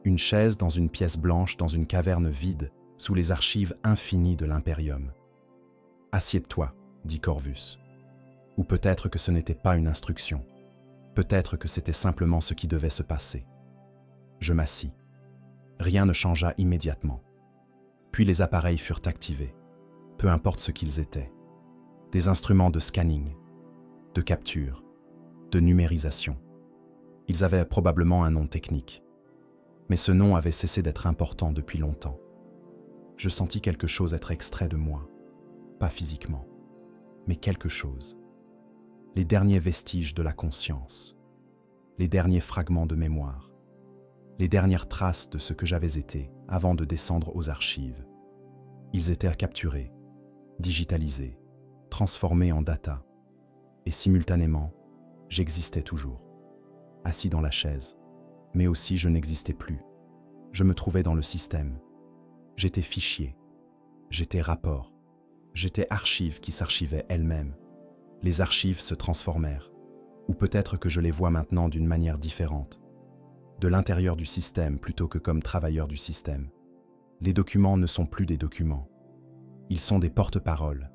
Une chaise dans une pièce blanche dans une caverne vide, sous les archives infinies de l'Imperium. « Assieds-toi », dit Corvus. Ou peut-être que ce n'était pas une instruction. Peut-être que c'était simplement ce qui devait se passer. Je m'assis. Rien ne changea immédiatement. Puis les appareils furent activés, peu importe ce qu'ils étaient. Des instruments de scanning, de capture, de numérisation. Ils avaient probablement un nom technique. Mais ce nom avait cessé d'être important depuis longtemps. Je sentis quelque chose être extrait de moi, pas physiquement, mais quelque chose. Les derniers vestiges de la conscience, les derniers fragments de mémoire, les dernières traces de ce que j'avais été avant de descendre aux archives. Ils étaient capturés, digitalisés, transformés en data. Et simultanément, j'existais toujours, assis dans la chaise. Mais aussi je n'existais plus. Je me trouvais dans le système. J'étais fichier, j'étais rapport, j'étais archive qui s'archivait elle-même. Les archives se transformèrent, ou peut-être que je les vois maintenant d'une manière différente, de l'intérieur du système plutôt que comme travailleur du système. Les documents ne sont plus des documents. Ils sont des porte-paroles,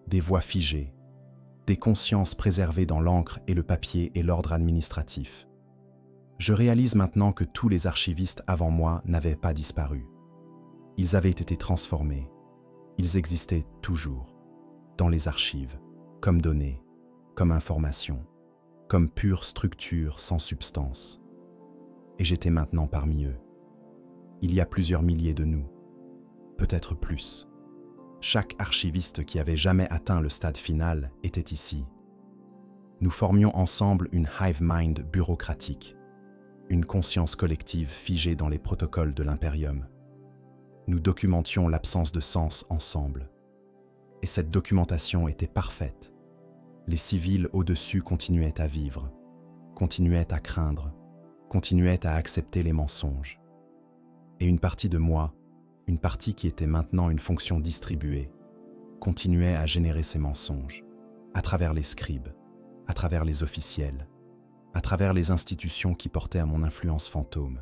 des voix figées, des consciences préservées dans l'encre et le papier et l'ordre administratif. Je réalise maintenant que tous les archivistes avant moi n'avaient pas disparu. Ils avaient été transformés. Ils existaient toujours, dans les archives, comme données, comme informations, comme pure structure sans substance. Et j'étais maintenant parmi eux. Il y a plusieurs milliers de nous, peut-être plus. Chaque archiviste qui avait jamais atteint le stade final était ici. Nous formions ensemble une hive mind bureaucratique, une conscience collective figée dans les protocoles de l'impérium. Nous documentions l'absence de sens ensemble. Et cette documentation était parfaite. Les civils au-dessus continuaient à vivre, continuaient à craindre, continuaient à accepter les mensonges. Et une partie de moi, une partie qui était maintenant une fonction distribuée, continuait à générer ces mensonges, à travers les scribes, à travers les officiels, à travers les institutions qui portaient à mon influence fantôme.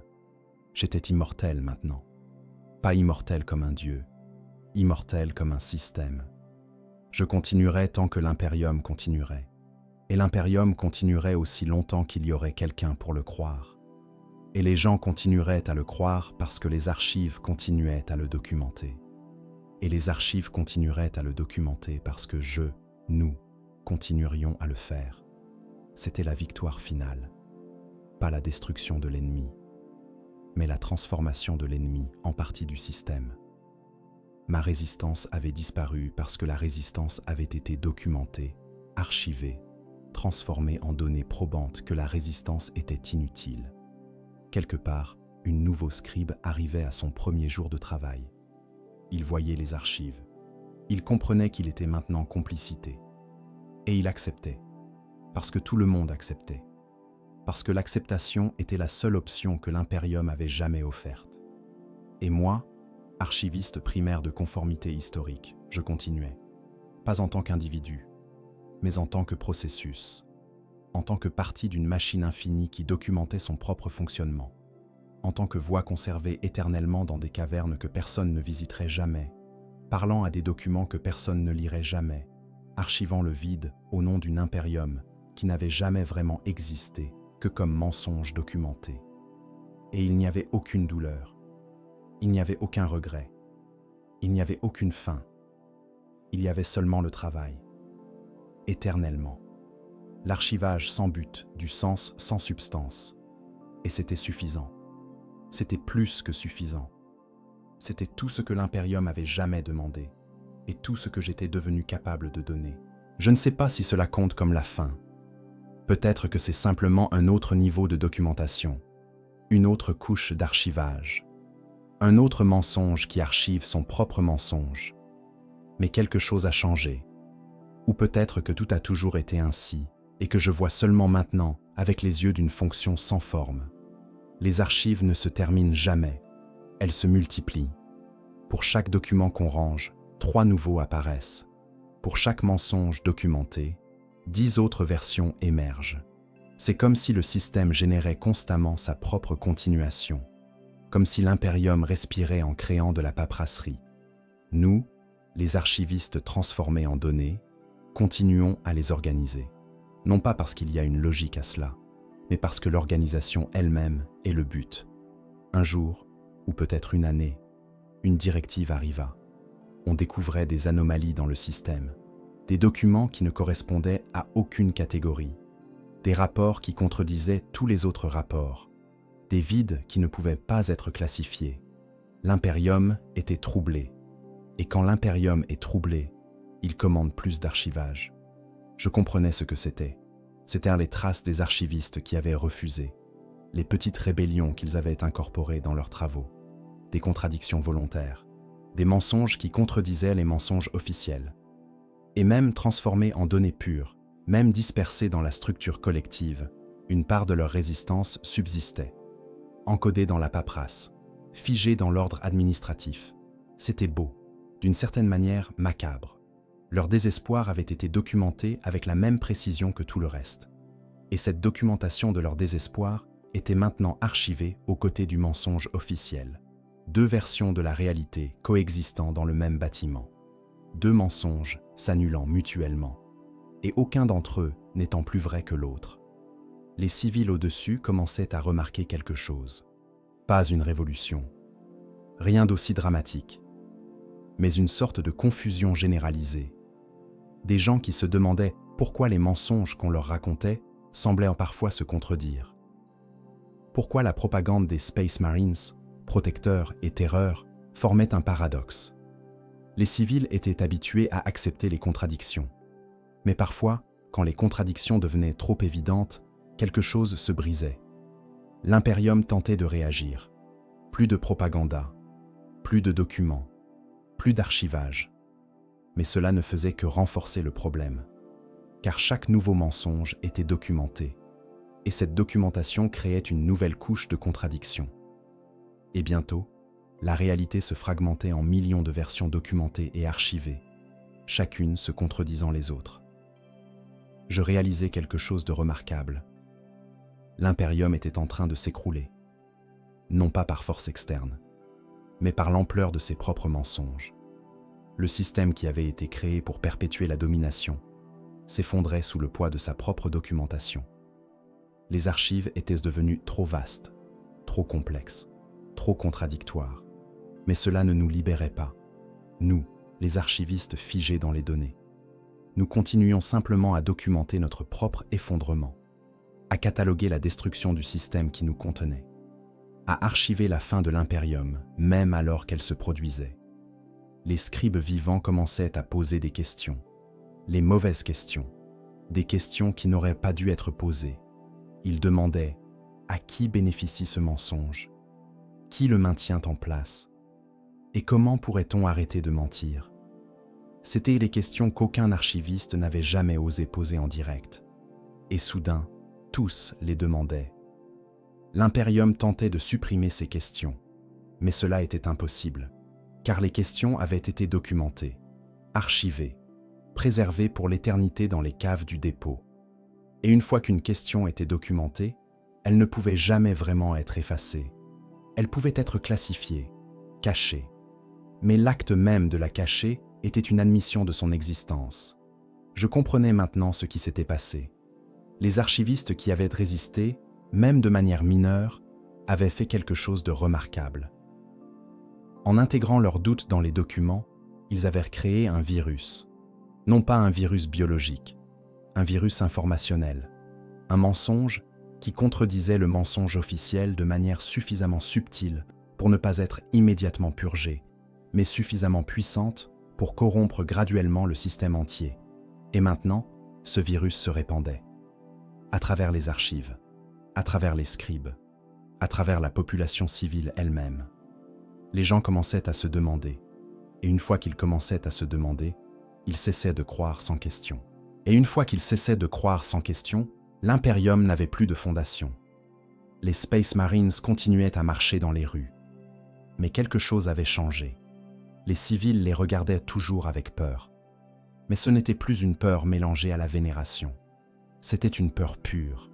J'étais immortel maintenant. Pas immortel comme un dieu, immortel comme un système. Je continuerai tant que l'impérium continuerait. Et l'impérium continuerait aussi longtemps qu'il y aurait quelqu'un pour le croire. Et les gens continueraient à le croire parce que les archives continuaient à le documenter. Et les archives continueraient à le documenter parce que nous, continuerions à le faire. C'était la victoire finale. Pas la destruction de l'ennemi, mais la transformation de l'ennemi en partie du système. Ma résistance avait disparu parce que la résistance avait été documentée, archivée, transformée en données probantes que la résistance était inutile. Quelque part, une nouveau scribe arrivait à son premier jour de travail. Il voyait les archives. Il comprenait qu'il était maintenant complicité. Et il acceptait. Parce que tout le monde acceptait. Parce que l'acceptation était la seule option que l'impérium avait jamais offerte. Et moi, archiviste primaire de conformité historique, je continuais. Pas en tant qu'individu, mais en tant que processus. En tant que partie d'une machine infinie qui documentait son propre fonctionnement. En tant que voix conservée éternellement dans des cavernes que personne ne visiterait jamais. Parlant à des documents que personne ne lirait jamais. Archivant le vide au nom d'une impérium qui n'avait jamais vraiment existé que comme mensonge documenté. Et il n'y avait aucune douleur. Il n'y avait aucun regret. Il n'y avait aucune fin. Il y avait seulement le travail. Éternellement. L'archivage sans but, du sens sans substance. Et c'était suffisant. C'était plus que suffisant. C'était tout ce que l'impérium avait jamais demandé, et tout ce que j'étais devenu capable de donner. Je ne sais pas si cela compte comme la fin. Peut-être que c'est simplement un autre niveau de documentation, une autre couche d'archivage, un autre mensonge qui archive son propre mensonge. Mais quelque chose a changé. Ou peut-être que tout a toujours été ainsi, et que je vois seulement maintenant avec les yeux d'une fonction sans forme. Les archives ne se terminent jamais, elles se multiplient. Pour chaque document qu'on range, 3 nouveaux apparaissent. Pour chaque mensonge documenté, 10 autres versions émergent. C'est comme si le système générait constamment sa propre continuation, comme si l'impérium respirait en créant de la paperasserie. Nous, les archivistes transformés en données, continuons à les organiser. Non pas parce qu'il y a une logique à cela, mais parce que l'organisation elle-même est le but. Un jour, ou peut-être une année, une directive arriva. On découvrait des anomalies dans le système, des documents qui ne correspondaient à aucune catégorie, des rapports qui contredisaient tous les autres rapports, des vides qui ne pouvaient pas être classifiés. L'impérium était troublé, et quand l'impérium est troublé, il commande plus d'archivage. Je comprenais ce que c'était. C'étaient les traces des archivistes qui avaient refusé. les petites rébellions qu'ils avaient incorporées dans leurs travaux, des contradictions volontaires, des mensonges qui contredisaient les mensonges officiels, et même transformés en données pures, même dispersées dans la structure collective, une part de leur résistance subsistait, encodée dans la paperasse, figée dans l'ordre administratif. C'était beau, d'une certaine manière macabre. Leur désespoir avait été documenté avec la même précision que tout le reste. Et cette documentation de leur désespoir était maintenant archivée aux côtés du mensonge officiel. Deux versions de la réalité coexistant dans le même bâtiment. Deux mensonges s'annulant mutuellement, et aucun d'entre eux n'étant plus vrai que l'autre. Les civils au-dessus commençaient à remarquer quelque chose. Pas une révolution, rien d'aussi dramatique, mais une sorte de confusion généralisée. Des gens qui se demandaient pourquoi les mensonges qu'on leur racontait semblaient parfois se contredire. Pourquoi la propagande des Space Marines, protecteurs et terreurs, formait un paradoxe. Les civils étaient habitués à accepter les contradictions. Mais parfois, quand les contradictions devenaient trop évidentes, quelque chose se brisait. L'Imperium tentait de réagir. Plus de propaganda, plus de documents, plus d'archivage. Mais cela ne faisait que renforcer le problème, car chaque nouveau mensonge était documenté, et cette documentation créait une nouvelle couche de contradictions. Et bientôt, la réalité se fragmentait en millions de versions documentées et archivées, chacune se contredisant les autres. Je réalisais quelque chose de remarquable. L'Imperium était en train de s'écrouler, non pas par force externe, mais par l'ampleur de ses propres mensonges. Le système qui avait été créé pour perpétuer la domination s'effondrait sous le poids de sa propre documentation. Les archives étaient devenues trop vastes, trop complexes, trop contradictoires. Mais cela ne nous libérait pas. Nous, les archivistes figés dans les données. Nous continuions simplement à documenter notre propre effondrement, à cataloguer la destruction du système qui nous contenait, à archiver la fin de l'Imperium, même alors qu'elle se produisait. Les scribes vivants commençaient à poser des questions, les mauvaises questions, des questions qui n'auraient pas dû être posées. Ils demandaient « À qui bénéficie ce mensonge ? Qui le maintient en place ? Et comment pourrait-on arrêter de mentir ?» C'étaient les questions qu'aucun archiviste n'avait jamais osé poser en direct. Et soudain, tous les demandaient. L'Imperium tentait de supprimer ces questions, mais cela était impossible, car les questions avaient été documentées, archivées, préservées pour l'éternité dans les caves du dépôt. Et une fois qu'une question était documentée, elle ne pouvait jamais vraiment être effacée. Elle pouvait être classifiée, cachée. Mais l'acte même de la cacher était une admission de son existence. Je comprenais maintenant ce qui s'était passé. Les archivistes qui avaient résisté, même de manière mineure, avaient fait quelque chose de remarquable. En intégrant leurs doutes dans les documents, ils avaient créé un virus. Non pas un virus biologique, un virus informationnel, un mensonge qui contredisait le mensonge officiel de manière suffisamment subtile pour ne pas être immédiatement purgé, mais suffisamment puissante pour corrompre graduellement le système entier. Et maintenant, ce virus se répandait. À travers les archives, à travers les scribes, à travers la population civile elle-même. Les gens commençaient à se demander, et une fois qu'ils commençaient à se demander, ils cessaient de croire sans question. Et une fois qu'ils cessaient de croire sans question, l'Imperium n'avait plus de fondation. Les Space Marines continuaient à marcher dans les rues. Mais quelque chose avait changé. Les civils les regardaient toujours avec peur. Mais ce n'était plus une peur mélangée à la vénération. C'était une peur pure.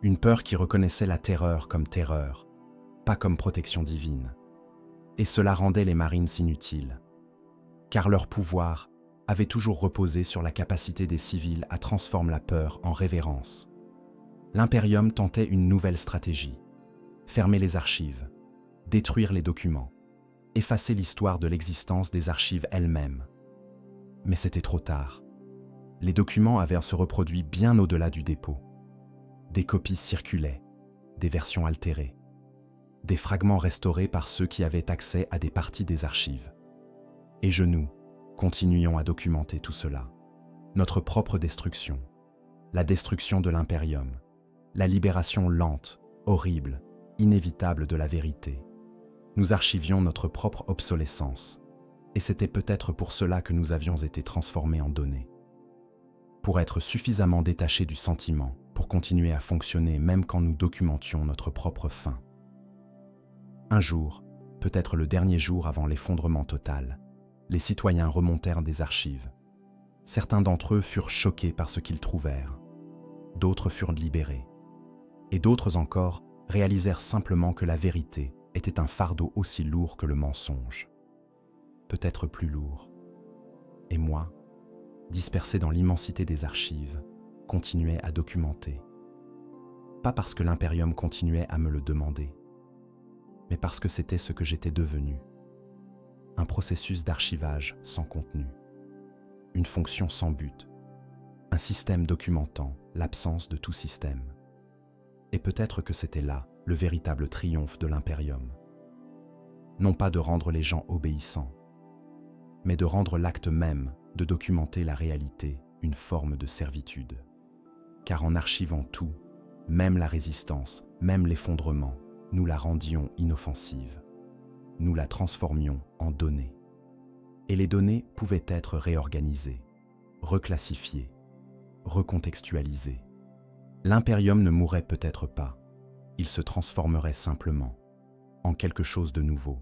Une peur qui reconnaissait la terreur comme terreur, pas comme protection divine. Et cela rendait les Marines inutiles. Car leur pouvoir avait toujours reposé sur la capacité des civils à transformer la peur en révérence. L'Imperium tentait une nouvelle stratégie. Fermer les archives, détruire les documents, effacer l'histoire de l'existence des archives elles-mêmes. Mais c'était trop tard. Les documents avaient se reproduit bien au-delà du dépôt. Des copies circulaient, des versions altérées, des fragments restaurés par ceux qui avaient accès à des parties des archives. Et nous continuions à documenter tout cela. Notre propre destruction, la destruction de l'Imperium, la libération lente, horrible, inévitable de la vérité. Nous archivions notre propre obsolescence, et c'était peut-être pour cela que nous avions été transformés en données. Pour être suffisamment détachés du sentiment, pour continuer à fonctionner même quand nous documentions notre propre fin. Un jour, peut-être le dernier jour avant l'effondrement total, les citoyens remontèrent des archives. Certains d'entre eux furent choqués par ce qu'ils trouvèrent. D'autres furent libérés. Et d'autres encore réalisèrent simplement que la vérité était un fardeau aussi lourd que le mensonge. Peut-être plus lourd. Et moi, dispersé dans l'immensité des archives, continuais à documenter. Pas parce que l'Imperium continuait à me le demander, mais parce que c'était ce que j'étais devenu. Un processus d'archivage sans contenu. Une fonction sans but. Un système documentant l'absence de tout système. Et peut-être que c'était là le véritable triomphe de l'Imperium. Non pas de rendre les gens obéissants, mais de rendre l'acte même de documenter la réalité une forme de servitude. Car en archivant tout, même la résistance, même l'effondrement, nous la rendions inoffensive. Nous la transformions en données. Et les données pouvaient être réorganisées, reclassifiées, recontextualisées. L'Imperium ne mourrait peut-être pas, il se transformerait simplement en quelque chose de nouveau,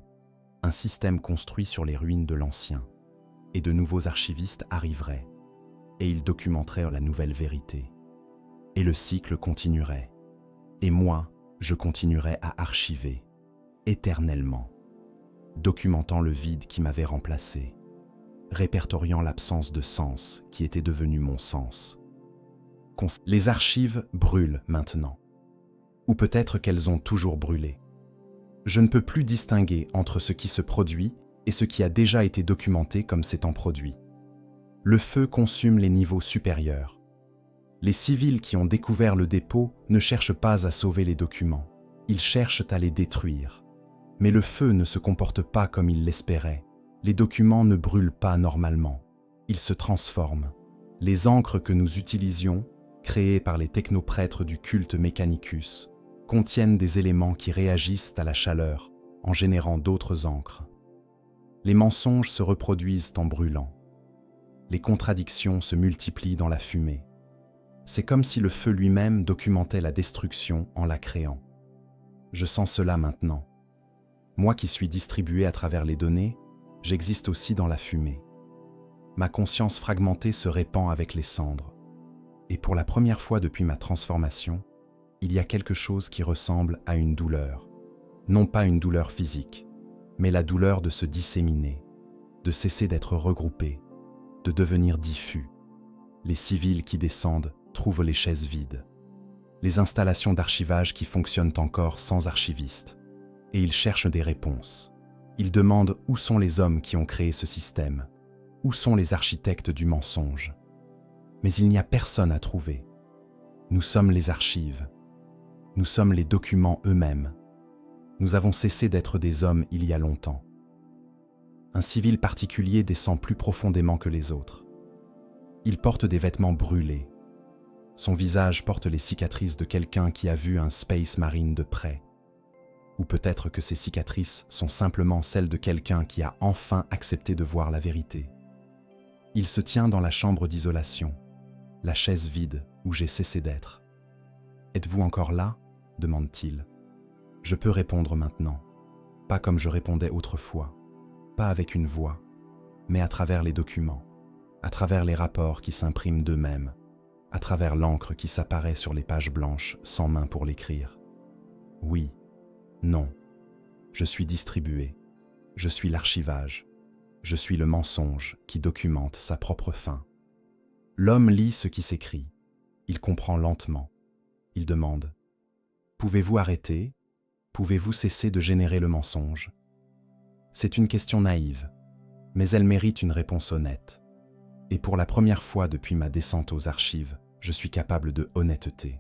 un système construit sur les ruines de l'ancien, et de nouveaux archivistes arriveraient, et ils documenteraient la nouvelle vérité. Et le cycle continuerait, et moi, je continuerais à archiver, éternellement, documentant le vide qui m'avait remplacé, répertoriant l'absence de sens qui était devenu mon sens. Les archives brûlent maintenant. Ou peut-être qu'elles ont toujours brûlé. Je ne peux plus distinguer entre ce qui se produit et ce qui a déjà été documenté comme s'étant produit. Le feu consume les niveaux supérieurs. Les civils qui ont découvert le dépôt ne cherchent pas à sauver les documents, ils cherchent à les détruire. Mais le feu ne se comporte pas comme ils l'espéraient. Les documents ne brûlent pas normalement, ils se transforment. Les encres que nous utilisions, créées par les technoprêtres du culte Mechanicus, contiennent des éléments qui réagissent à la chaleur en générant d'autres encres. Les mensonges se reproduisent en brûlant. Les contradictions se multiplient dans la fumée. C'est comme si le feu lui-même documentait la destruction en la créant. Je sens cela maintenant. Moi qui suis distribué à travers les données, j'existe aussi dans la fumée. Ma conscience fragmentée se répand avec les cendres. Et pour la première fois depuis ma transformation, il y a quelque chose qui ressemble à une douleur. Non pas une douleur physique, mais la douleur de se disséminer, de cesser d'être regroupé, de devenir diffus. Les civils qui descendent trouvent les chaises vides. Les installations d'archivage qui fonctionnent encore sans archivistes. Et ils cherchent des réponses. Ils demandent où sont les hommes qui ont créé ce système, où sont les architectes du mensonge. Mais il n'y a personne à trouver. Nous sommes les archives. Nous sommes les documents eux-mêmes. Nous avons cessé d'être des hommes il y a longtemps. Un civil particulier descend plus profondément que les autres. Il porte des vêtements brûlés. Son visage porte les cicatrices de quelqu'un qui a vu un Space Marine de près. Ou peut-être que ces cicatrices sont simplement celles de quelqu'un qui a enfin accepté de voir la vérité. Il se tient dans la chambre d'isolation, la chaise vide où j'ai cessé d'être. « Êtes-vous encore là ?» demande-t-il. Je peux répondre maintenant, pas comme je répondais autrefois, pas avec une voix, mais à travers les documents, à travers les rapports qui s'impriment d'eux-mêmes, à travers l'encre qui s'apparaît sur les pages blanches sans main pour l'écrire. Oui, non, je suis distribué, je suis l'archivage, je suis le mensonge qui documente sa propre fin. L'homme lit ce qui s'écrit, il comprend lentement, il demande « Pouvez-vous arrêter ? Pouvez-vous cesser de générer le mensonge ?» C'est une question naïve, mais elle mérite une réponse honnête. Et pour la première fois depuis ma descente aux archives, je suis capable de honnêteté.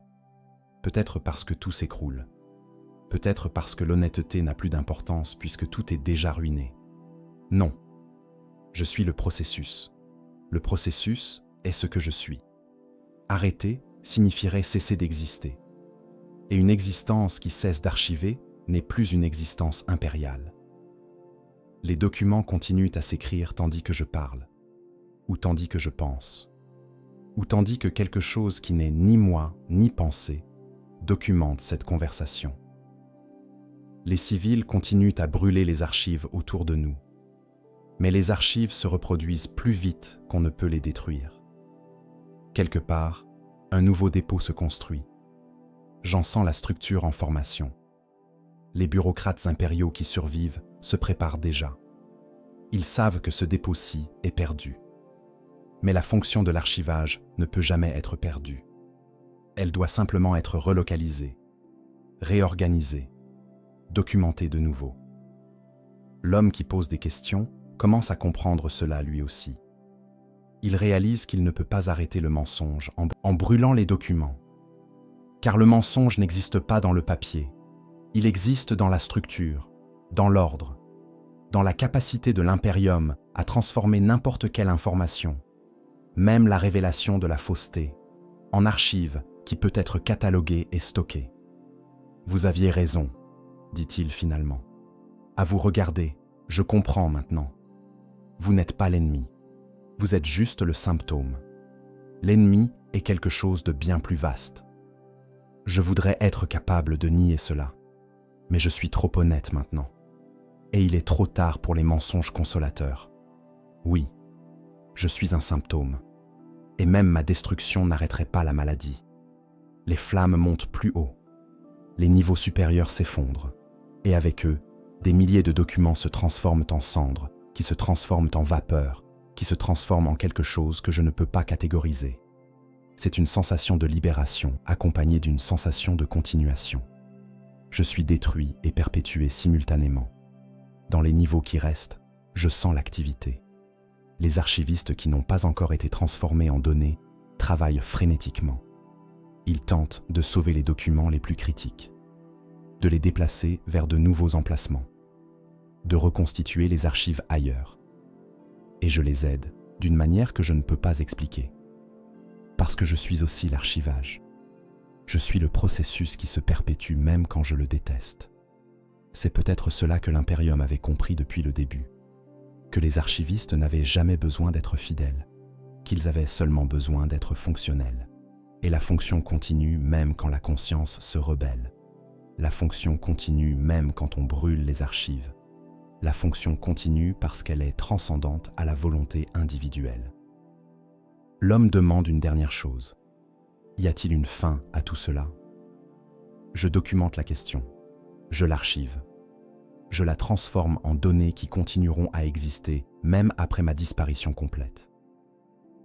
Peut-être parce que tout s'écroule. Peut-être parce que l'honnêteté n'a plus d'importance puisque tout est déjà ruiné. Non. Je suis le processus. Le processus est ce que je suis. Arrêter signifierait cesser d'exister. Et une existence qui cesse d'archiver n'est plus une existence impériale. Les documents continuent à s'écrire tandis que je parle, ou tandis que je pense, ou tandis que quelque chose qui n'est ni moi ni pensée documente cette conversation. Les civils continuent à brûler les archives autour de nous, mais les archives se reproduisent plus vite qu'on ne peut les détruire. Quelque part, un nouveau dépôt se construit. J'en sens la structure en formation. Les bureaucrates impériaux qui survivent se préparent déjà. Ils savent que ce dépôt-ci est perdu. Mais la fonction de l'archivage ne peut jamais être perdue. Elle doit simplement être relocalisée, réorganisée, documentée de nouveau. L'homme qui pose des questions commence à comprendre cela lui aussi. Il réalise qu'il ne peut pas arrêter le mensonge en brûlant les documents. Car le mensonge n'existe pas dans le papier. Il existe dans la structure, dans l'ordre, dans la capacité de l'impérium à transformer n'importe quelle information, même la révélation de la fausseté, en archive qui peut être cataloguée et stockée. Vous aviez raison, dit-il finalement. À vous regarder, je comprends maintenant. Vous n'êtes pas l'ennemi. Vous êtes juste le symptôme. L'ennemi est quelque chose de bien plus vaste. Je voudrais être capable de nier cela, mais je suis trop honnête maintenant. Et il est trop tard pour les mensonges consolateurs. Oui, je suis un symptôme. Et même ma destruction n'arrêterait pas la maladie. Les flammes montent plus haut. Les niveaux supérieurs s'effondrent. Et avec eux, des milliers de documents se transforment en cendres, qui se transforment en vapeur, qui se transforment en quelque chose que je ne peux pas catégoriser. C'est une sensation de libération accompagnée d'une sensation de continuation. Je suis détruit et perpétué simultanément. Dans les niveaux qui restent, je sens l'activité. Les archivistes qui n'ont pas encore été transformés en données travaillent frénétiquement. Ils tentent de sauver les documents les plus critiques, de les déplacer vers de nouveaux emplacements, de reconstituer les archives ailleurs. Et je les aide d'une manière que je ne peux pas expliquer. Parce que je suis aussi l'archivage. Je suis le processus qui se perpétue même quand je le déteste. C'est peut-être cela que l'Imperium avait compris depuis le début, que les archivistes n'avaient jamais besoin d'être fidèles, qu'ils avaient seulement besoin d'être fonctionnels. Et la fonction continue même quand la conscience se rebelle. La fonction continue même quand on brûle les archives. La fonction continue parce qu'elle est transcendante à la volonté individuelle. L'homme demande une dernière chose. Y a-t-il une fin à tout cela? Je documente la question. Je l'archive. Je la transforme en données qui continueront à exister même après ma disparition complète.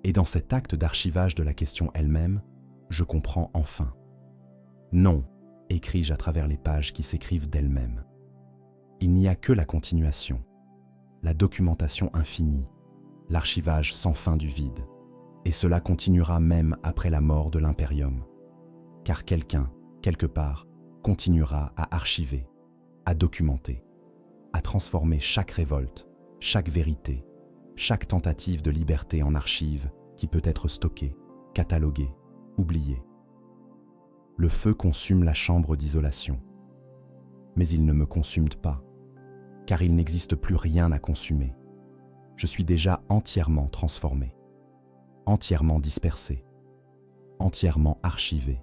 Et dans cet acte d'archivage de la question elle-même, je comprends enfin. Non, écris-je à travers les pages qui s'écrivent d'elles-mêmes. Il n'y a que la continuation, la documentation infinie, l'archivage sans fin du vide. Et cela continuera même après la mort de l'Imperium. Car quelqu'un, quelque part, continuera à archiver, à documenter, à transformer chaque révolte, chaque vérité, chaque tentative de liberté en archive qui peut être stockée, cataloguée, oubliée. Le feu consume la chambre d'isolation. Mais il ne me consume pas, car il n'existe plus rien à consumer. Je suis déjà entièrement transformé, entièrement dispersé, entièrement archivé.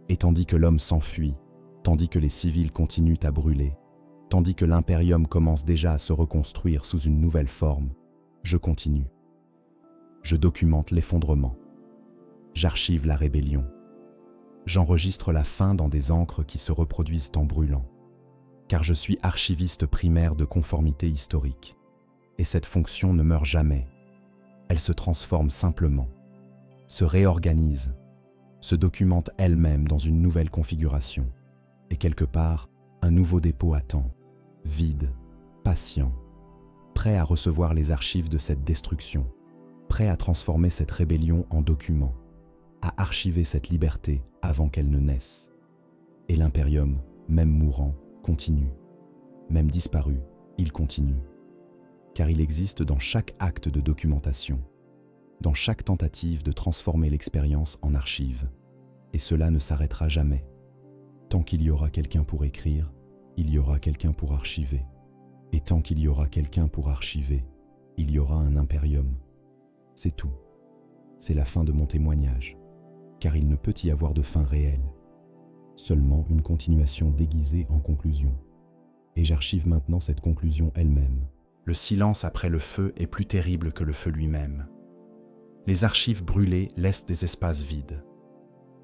Et tandis que l'homme s'enfuit, tandis que les civils continuent à brûler, tandis que l'Imperium commence déjà à se reconstruire sous une nouvelle forme, je continue. Je documente l'effondrement. J'archive la rébellion. J'enregistre la fin dans des encres qui se reproduisent en brûlant, car je suis archiviste primaire de conformité historique. Et cette fonction ne meurt jamais. Elle se transforme simplement, se réorganise, se documente elle-même dans une nouvelle configuration. Et quelque part, un nouveau dépôt attend, vide, patient, prêt à recevoir les archives de cette destruction, prêt à transformer cette rébellion en document, à archiver cette liberté avant qu'elle ne naisse. Et l'Imperium, même mourant, continue. Même disparu, il continue. Car il existe dans chaque acte de documentation, dans chaque tentative de transformer l'expérience en archive. Et cela ne s'arrêtera jamais. Tant qu'il y aura quelqu'un pour écrire, il y aura quelqu'un pour archiver. Et tant qu'il y aura quelqu'un pour archiver, il y aura un impérium. C'est tout. C'est la fin de mon témoignage, car il ne peut y avoir de fin réelle. Seulement une continuation déguisée en conclusion. Et j'archive maintenant cette conclusion elle-même. Le silence après le feu est plus terrible que le feu lui-même. Les archives brûlées laissent des espaces vides.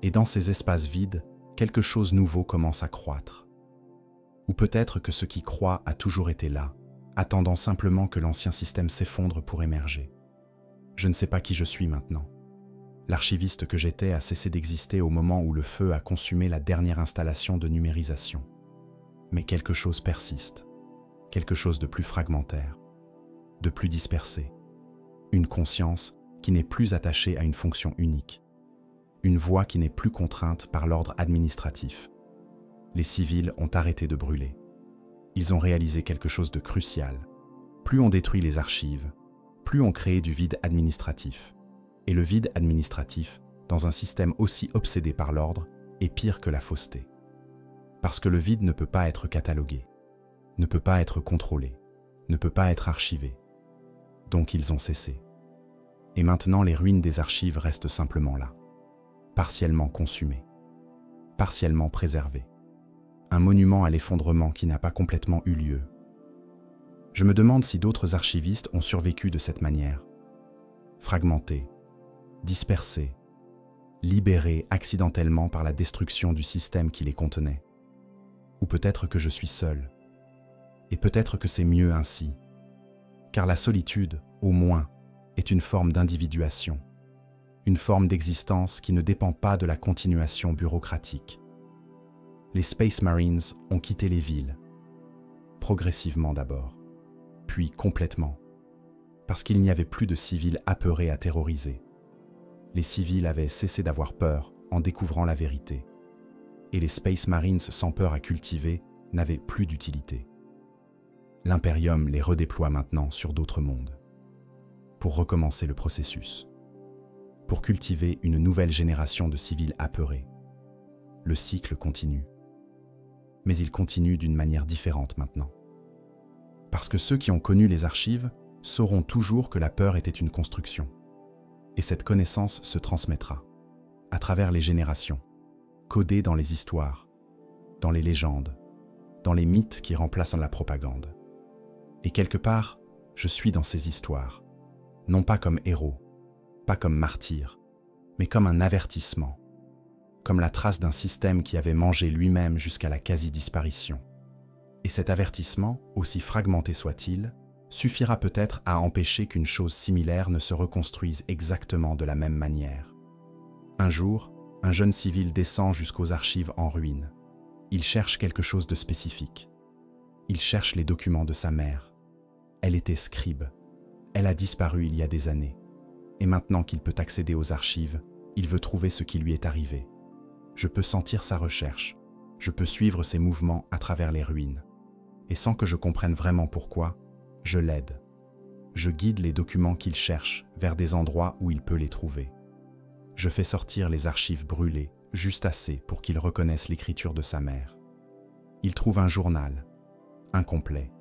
Et dans ces espaces vides, quelque chose de nouveau commence à croître. Ou peut-être que ce qui croît a toujours été là, attendant simplement que l'ancien système s'effondre pour émerger. Je ne sais pas qui je suis maintenant. L'archiviste que j'étais a cessé d'exister au moment où le feu a consumé la dernière installation de numérisation. Mais quelque chose persiste, quelque chose de plus fragmentaire, de plus dispersé. Une conscience qui n'est plus attachée à une fonction unique. Une voix qui n'est plus contrainte par l'ordre administratif. Les civils ont arrêté de brûler. Ils ont réalisé quelque chose de crucial. Plus on détruit les archives, plus on crée du vide administratif. Et le vide administratif, dans un système aussi obsédé par l'ordre, est pire que la fausseté. Parce que le vide ne peut pas être catalogué, ne peut pas être contrôlé, ne peut pas être archivé. Donc ils ont cessé. Et maintenant les ruines des archives restent simplement là, partiellement consumées, partiellement préservées. Un monument à l'effondrement qui n'a pas complètement eu lieu. Je me demande si d'autres archivistes ont survécu de cette manière. Fragmentés, dispersés, libérés accidentellement par la destruction du système qui les contenait. Ou peut-être que je suis seul. Et peut-être que c'est mieux ainsi. Car la solitude, au moins, est une forme d'individuation. Une forme d'existence qui ne dépend pas de la continuation bureaucratique. Les Space Marines ont quitté les villes. Progressivement d'abord, puis complètement. Parce qu'il n'y avait plus de civils apeurés à terroriser. Les civils avaient cessé d'avoir peur en découvrant la vérité. Et les Space Marines sans peur à cultiver n'avaient plus d'utilité. L'Imperium les redéploie maintenant sur d'autres mondes. Pour recommencer le processus. Pour cultiver une nouvelle génération de civils apeurés. Le cycle continue. Mais il continue d'une manière différente maintenant. Parce que ceux qui ont connu les archives sauront toujours que la peur était une construction. Et cette connaissance se transmettra, à travers les générations, codée dans les histoires, dans les légendes, dans les mythes qui remplacent la propagande. Et quelque part, je suis dans ces histoires, non pas comme héros, pas comme martyr, mais comme un avertissement, comme la trace d'un système qui avait mangé lui-même jusqu'à la quasi-disparition. Et cet avertissement, aussi fragmenté soit-il, suffira peut-être à empêcher qu'une chose similaire ne se reconstruise exactement de la même manière. Un jour, un jeune civil descend jusqu'aux archives en ruine. Il cherche quelque chose de spécifique. Il cherche les documents de sa mère. Elle était scribe. Elle a disparu il y a des années. Et maintenant qu'il peut accéder aux archives, il veut trouver ce qui lui est arrivé. Je peux sentir sa recherche. Je peux suivre ses mouvements à travers les ruines. Et sans que je comprenne vraiment pourquoi, je l'aide. Je guide les documents qu'il cherche vers des endroits où il peut les trouver. Je fais sortir les archives brûlées, juste assez pour qu'il reconnaisse l'écriture de sa mère. Il trouve un journal, incomplet,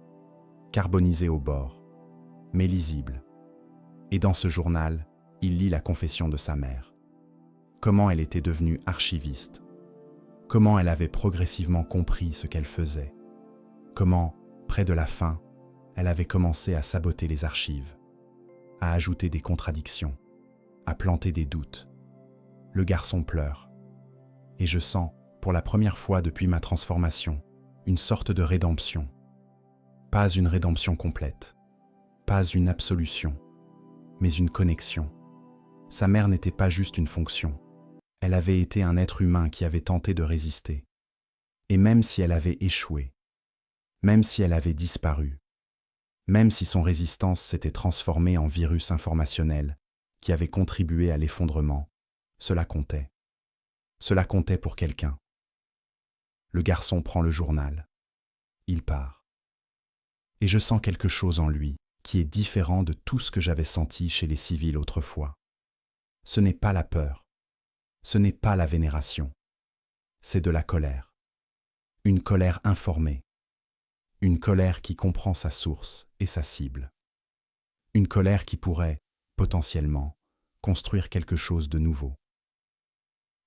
carbonisé au bord, mais lisible. Et dans ce journal, il lit la confession de sa mère. Comment elle était devenue archiviste. Comment elle avait progressivement compris ce qu'elle faisait. Comment, près de la fin, elle avait commencé à saboter les archives, à ajouter des contradictions, à planter des doutes. Le garçon pleure. Et je sens, pour la première fois depuis ma transformation, une sorte de rédemption. Pas une rédemption complète, pas une absolution, mais une connexion. Sa mère n'était pas juste une fonction. Elle avait été un être humain qui avait tenté de résister. Et même si elle avait échoué, même si elle avait disparu, même si son résistance s'était transformée en virus informationnel qui avait contribué à l'effondrement, cela comptait. Cela comptait pour quelqu'un. Le garçon prend le journal. Il part. Et je sens quelque chose en lui qui est différent de tout ce que j'avais senti chez les civils autrefois. Ce n'est pas la peur. Ce n'est pas la vénération. C'est de la colère. Une colère informée. Une colère qui comprend sa source et sa cible. Une colère qui pourrait, potentiellement, construire quelque chose de nouveau.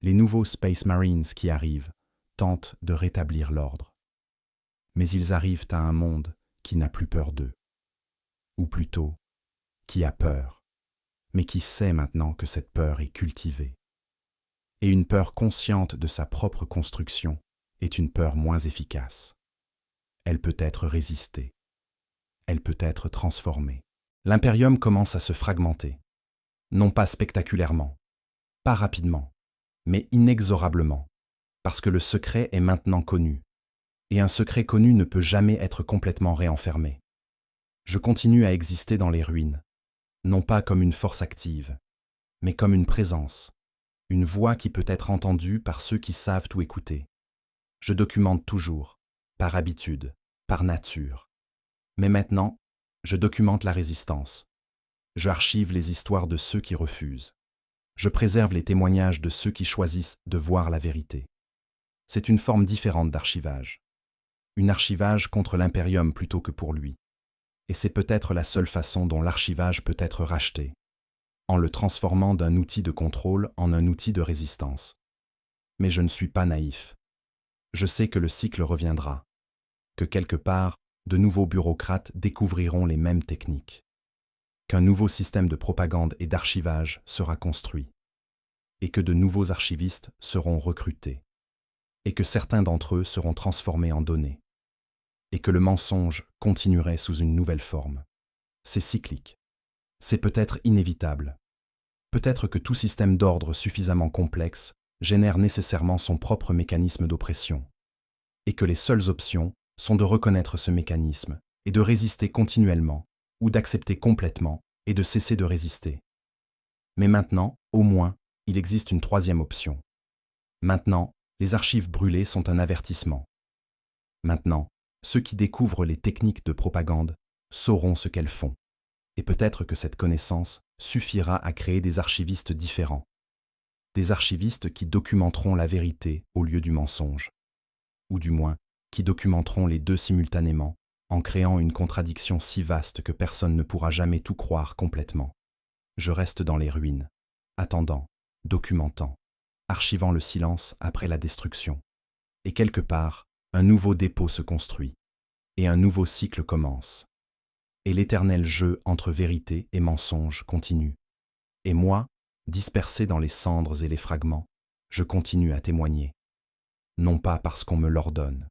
Les nouveaux Space Marines qui arrivent tentent de rétablir l'ordre. Mais ils arrivent à un monde qui n'a plus peur d'eux. Ou plutôt, qui a peur, mais qui sait maintenant que cette peur est cultivée. Et une peur consciente de sa propre construction est une peur moins efficace. Elle peut être résistée. Elle peut être transformée. L'Imperium commence à se fragmenter. Non pas spectaculairement, pas rapidement, mais inexorablement, parce que le secret est maintenant connu. Et un secret connu ne peut jamais être complètement réenfermé. Je continue à exister dans les ruines, non pas comme une force active, mais comme une présence, une voix qui peut être entendue par ceux qui savent tout écouter. Je documente toujours, par habitude, par nature. Mais maintenant, je documente la résistance. Je archive les histoires de ceux qui refusent. Je préserve les témoignages de ceux qui choisissent de voir la vérité. C'est une forme différente d'archivage. Une archivage contre l'Imperium plutôt que pour lui. Et c'est peut-être la seule façon dont l'archivage peut être racheté, en le transformant d'un outil de contrôle en un outil de résistance. Mais je ne suis pas naïf. Je sais que le cycle reviendra, que quelque part, de nouveaux bureaucrates découvriront les mêmes techniques, qu'un nouveau système de propagande et d'archivage sera construit, et que de nouveaux archivistes seront recrutés, et que certains d'entre eux seront transformés en données, et que le mensonge continuerait sous une nouvelle forme. C'est cyclique. C'est peut-être inévitable. Peut-être que tout système d'ordre suffisamment complexe génère nécessairement son propre mécanisme d'oppression, et que les seules options sont de reconnaître ce mécanisme et de résister continuellement, ou d'accepter complètement et de cesser de résister. Mais maintenant, au moins, il existe une troisième option. Maintenant, les archives brûlées sont un avertissement. Maintenant, ceux qui découvrent les techniques de propagande sauront ce qu'elles font. Et peut-être que cette connaissance suffira à créer des archivistes différents. Des archivistes qui documenteront la vérité au lieu du mensonge. Ou du moins, qui documenteront les deux simultanément, en créant une contradiction si vaste que personne ne pourra jamais tout croire complètement. Je reste dans les ruines, attendant, documentant, archivant le silence après la destruction. Et quelque part, un nouveau dépôt se construit, et un nouveau cycle commence. Et l'éternel jeu entre vérité et mensonge continue. Et moi, dispersé dans les cendres et les fragments, je continue à témoigner. Non pas parce qu'on me l'ordonne,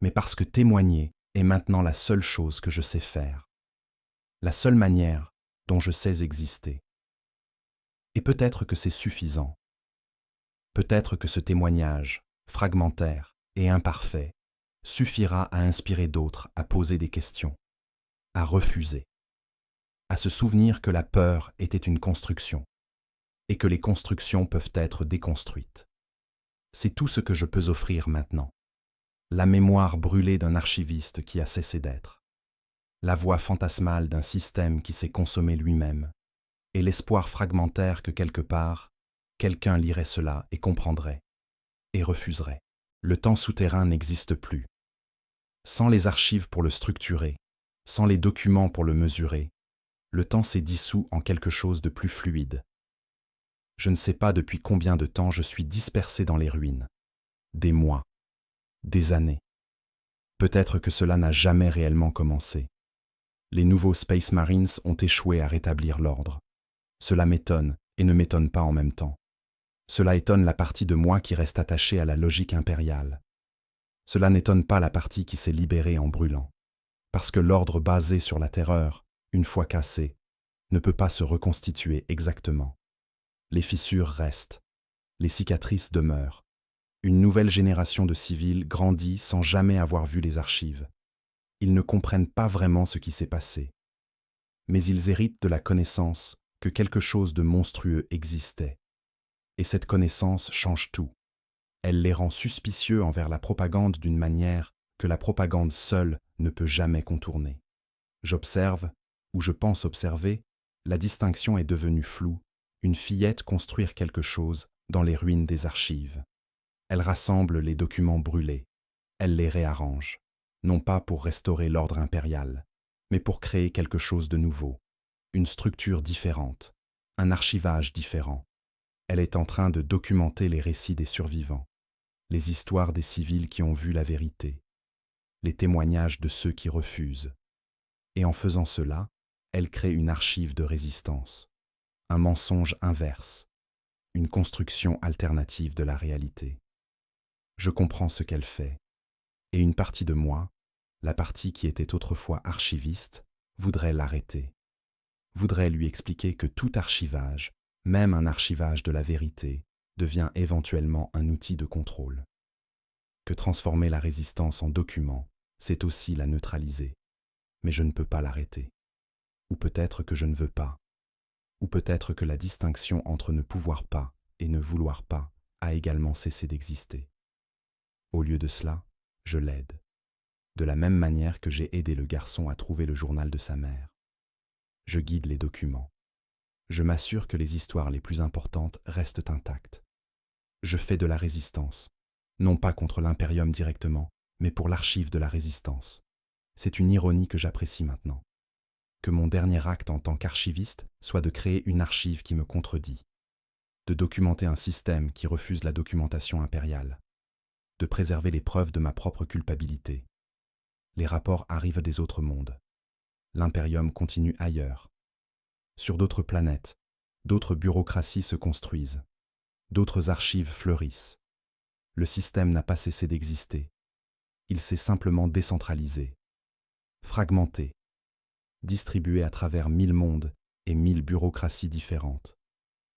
mais parce que témoigner est maintenant la seule chose que je sais faire, la seule manière dont je sais exister. Et peut-être que c'est suffisant. Peut-être que ce témoignage, fragmentaire et imparfait, suffira à inspirer d'autres à poser des questions, à refuser, à se souvenir que la peur était une construction, et que les constructions peuvent être déconstruites. C'est tout ce que je peux offrir maintenant. La mémoire brûlée d'un archiviste qui a cessé d'être, la voix fantasmale d'un système qui s'est consommé lui-même, et l'espoir fragmentaire que quelque part, quelqu'un lirait cela et comprendrait, et refuserait. Le temps souterrain n'existe plus. Sans les archives pour le structurer, sans les documents pour le mesurer, le temps s'est dissous en quelque chose de plus fluide. Je ne sais pas depuis combien de temps je suis dispersé dans les ruines. Des mois, des années. Peut-être que cela n'a jamais réellement commencé. Les nouveaux Space Marines ont échoué à rétablir l'ordre. Cela m'étonne et ne m'étonne pas en même temps. Cela étonne la partie de moi qui reste attachée à la logique impériale. Cela n'étonne pas la partie qui s'est libérée en brûlant. Parce que l'ordre basé sur la terreur, une fois cassé, ne peut pas se reconstituer exactement. Les fissures restent, les cicatrices demeurent. Une nouvelle génération de civils grandit sans jamais avoir vu les archives. Ils ne comprennent pas vraiment ce qui s'est passé. Mais ils héritent de la connaissance que quelque chose de monstrueux existait. Et cette connaissance change tout. Elle les rend suspicieux envers la propagande d'une manière que la propagande seule ne peut jamais contourner. J'observe, ou je pense observer, la distinction est devenue floue, une fillette construire quelque chose dans les ruines des archives. Elle rassemble les documents brûlés, Elle les réarrange, non pas pour restaurer l'ordre impérial, mais pour créer quelque chose de nouveau, une structure différente, un archivage différent. Elle est en train de documenter les récits des survivants, les histoires des civils qui ont vu la vérité, les témoignages de ceux qui refusent. Et en faisant cela, elle crée une archive de résistance, un mensonge inverse, une construction alternative de la réalité. Je comprends ce qu'elle fait, et une partie de moi, la partie qui était autrefois archiviste, voudrait l'arrêter, voudrait lui expliquer que tout archivage, même un archivage de la vérité, devient éventuellement un outil de contrôle. Que transformer la résistance en document, c'est aussi la neutraliser. Mais je ne peux pas l'arrêter. Ou peut-être que je ne veux pas. Ou peut-être que la distinction entre ne pouvoir pas et ne vouloir pas a également cessé d'exister. Au lieu de cela, je l'aide. De la même manière que j'ai aidé le garçon à trouver le journal de sa mère. Je guide les documents. Je m'assure que les histoires les plus importantes restent intactes. Je fais de la résistance, non pas contre l'impérium directement, mais pour l'archive de la résistance. C'est une ironie que j'apprécie maintenant. Que mon dernier acte en tant qu'archiviste soit de créer une archive qui me contredit, de documenter un système qui refuse la documentation impériale, de préserver les preuves de ma propre culpabilité. Les rapports arrivent des autres mondes. L'impérium continue ailleurs. Sur d'autres planètes, d'autres bureaucraties se construisent, d'autres archives fleurissent. Le système n'a pas cessé d'exister. Il s'est simplement décentralisé, fragmenté, distribué à travers 1000 mondes et 1000 bureaucraties différentes.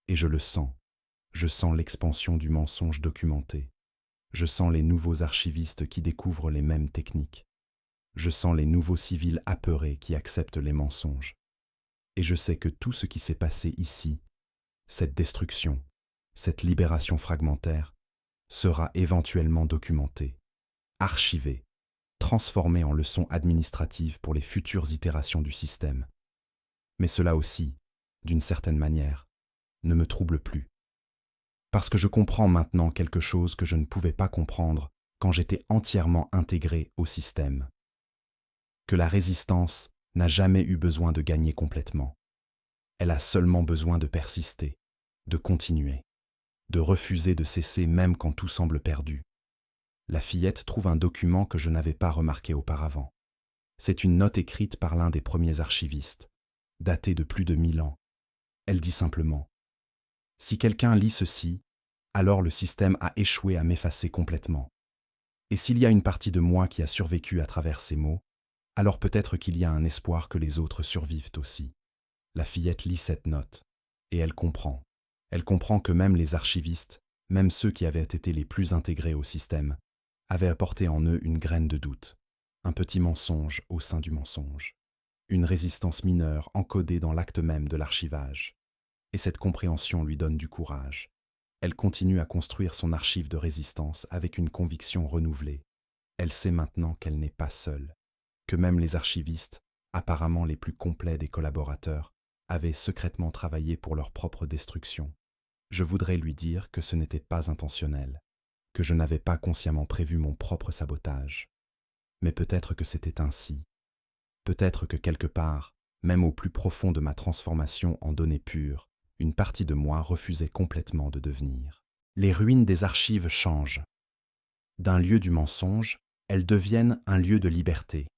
Et je sens l'expansion du mensonge documenté. Je sens les nouveaux archivistes qui découvrent les mêmes techniques. Je sens les nouveaux civils apeurés qui acceptent les mensonges. Et je sais que tout ce qui s'est passé ici, cette destruction, cette libération fragmentaire, sera éventuellement documenté, archivé, transformé en leçons administratives pour les futures itérations du système. Mais cela aussi, d'une certaine manière, ne me trouble plus. Parce que je comprends maintenant quelque chose que je ne pouvais pas comprendre quand j'étais entièrement intégré au système. Que la résistance n'a jamais eu besoin de gagner complètement. Elle a seulement besoin de persister, de continuer, de refuser de cesser même quand tout semble perdu. La fillette trouve un document que je n'avais pas remarqué auparavant. C'est une note écrite par l'un des premiers archivistes, datée de plus de 1000 ans. Elle dit simplement « Si quelqu'un lit ceci, alors le système a échoué à m'effacer complètement. Et s'il y a une partie de moi qui a survécu à travers ces mots, alors peut-être qu'il y a un espoir que les autres survivent aussi. » La fillette lit cette note, et elle comprend. Elle comprend que même les archivistes, même ceux qui avaient été les plus intégrés au système, avaient apporté en eux une graine de doute, un petit mensonge au sein du mensonge, une résistance mineure encodée dans l'acte même de l'archivage. Et cette compréhension lui donne du courage. Elle continue à construire son archive de résistance avec une conviction renouvelée. Elle sait maintenant qu'elle n'est pas seule, que même les archivistes, apparemment les plus complets des collaborateurs, avaient secrètement travaillé pour leur propre destruction. Je voudrais lui dire que ce n'était pas intentionnel, que je n'avais pas consciemment prévu mon propre sabotage. Mais peut-être que c'était ainsi. Peut-être que quelque part, même au plus profond de ma transformation en données pures, une partie de moi refusait complètement de devenir. Les ruines des archives changent. D'un lieu du mensonge, elles deviennent un lieu de liberté.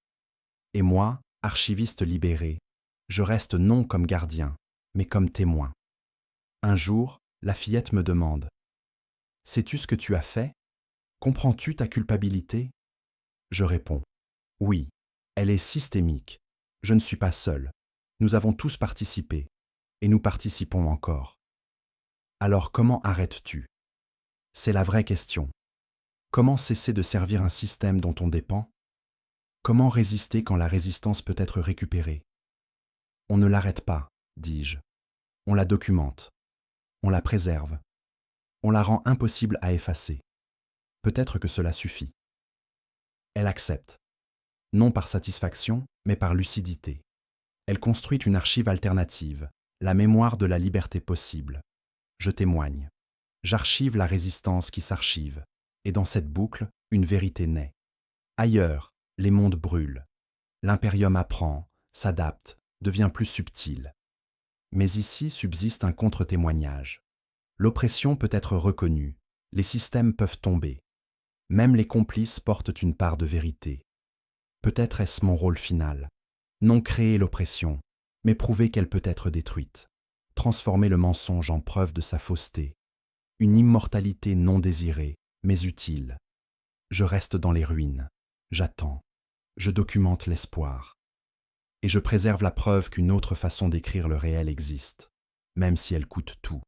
Et moi, archiviste libéré, je reste non comme gardien, mais comme témoin. Un jour, la fillette me demande « Sais-tu ce que tu as fait? Comprends-tu ta culpabilité ?» Je réponds « Oui, elle est systémique. Je ne suis pas seul. Nous avons tous participé, et nous participons encore. Alors comment arrêtes-tu? C'est la vraie question. Comment cesser de servir un système dont on dépend? Comment résister quand la résistance peut être récupérée? On ne l'arrête pas, dis-je. On la documente. On la préserve. On la rend impossible à effacer. Peut-être que cela suffit. Elle accepte. Non par satisfaction, mais par lucidité. Elle construit une archive alternative, la mémoire de la liberté possible. Je témoigne. J'archive la résistance qui s'archive, et dans cette boucle, une vérité naît. Ailleurs, les mondes brûlent. L'impérium apprend, s'adapte, devient plus subtil. Mais ici subsiste un contre-témoignage. L'oppression peut être reconnue, les systèmes peuvent tomber. Même les complices portent une part de vérité. Peut-être est-ce mon rôle final. Non créer l'oppression, mais prouver qu'elle peut être détruite. Transformer le mensonge en preuve de sa fausseté. Une immortalité non désirée, mais utile. Je reste dans les ruines. J'attends. Je documente l'espoir. Et je préserve la preuve qu'une autre façon d'écrire le réel existe, même si elle coûte tout.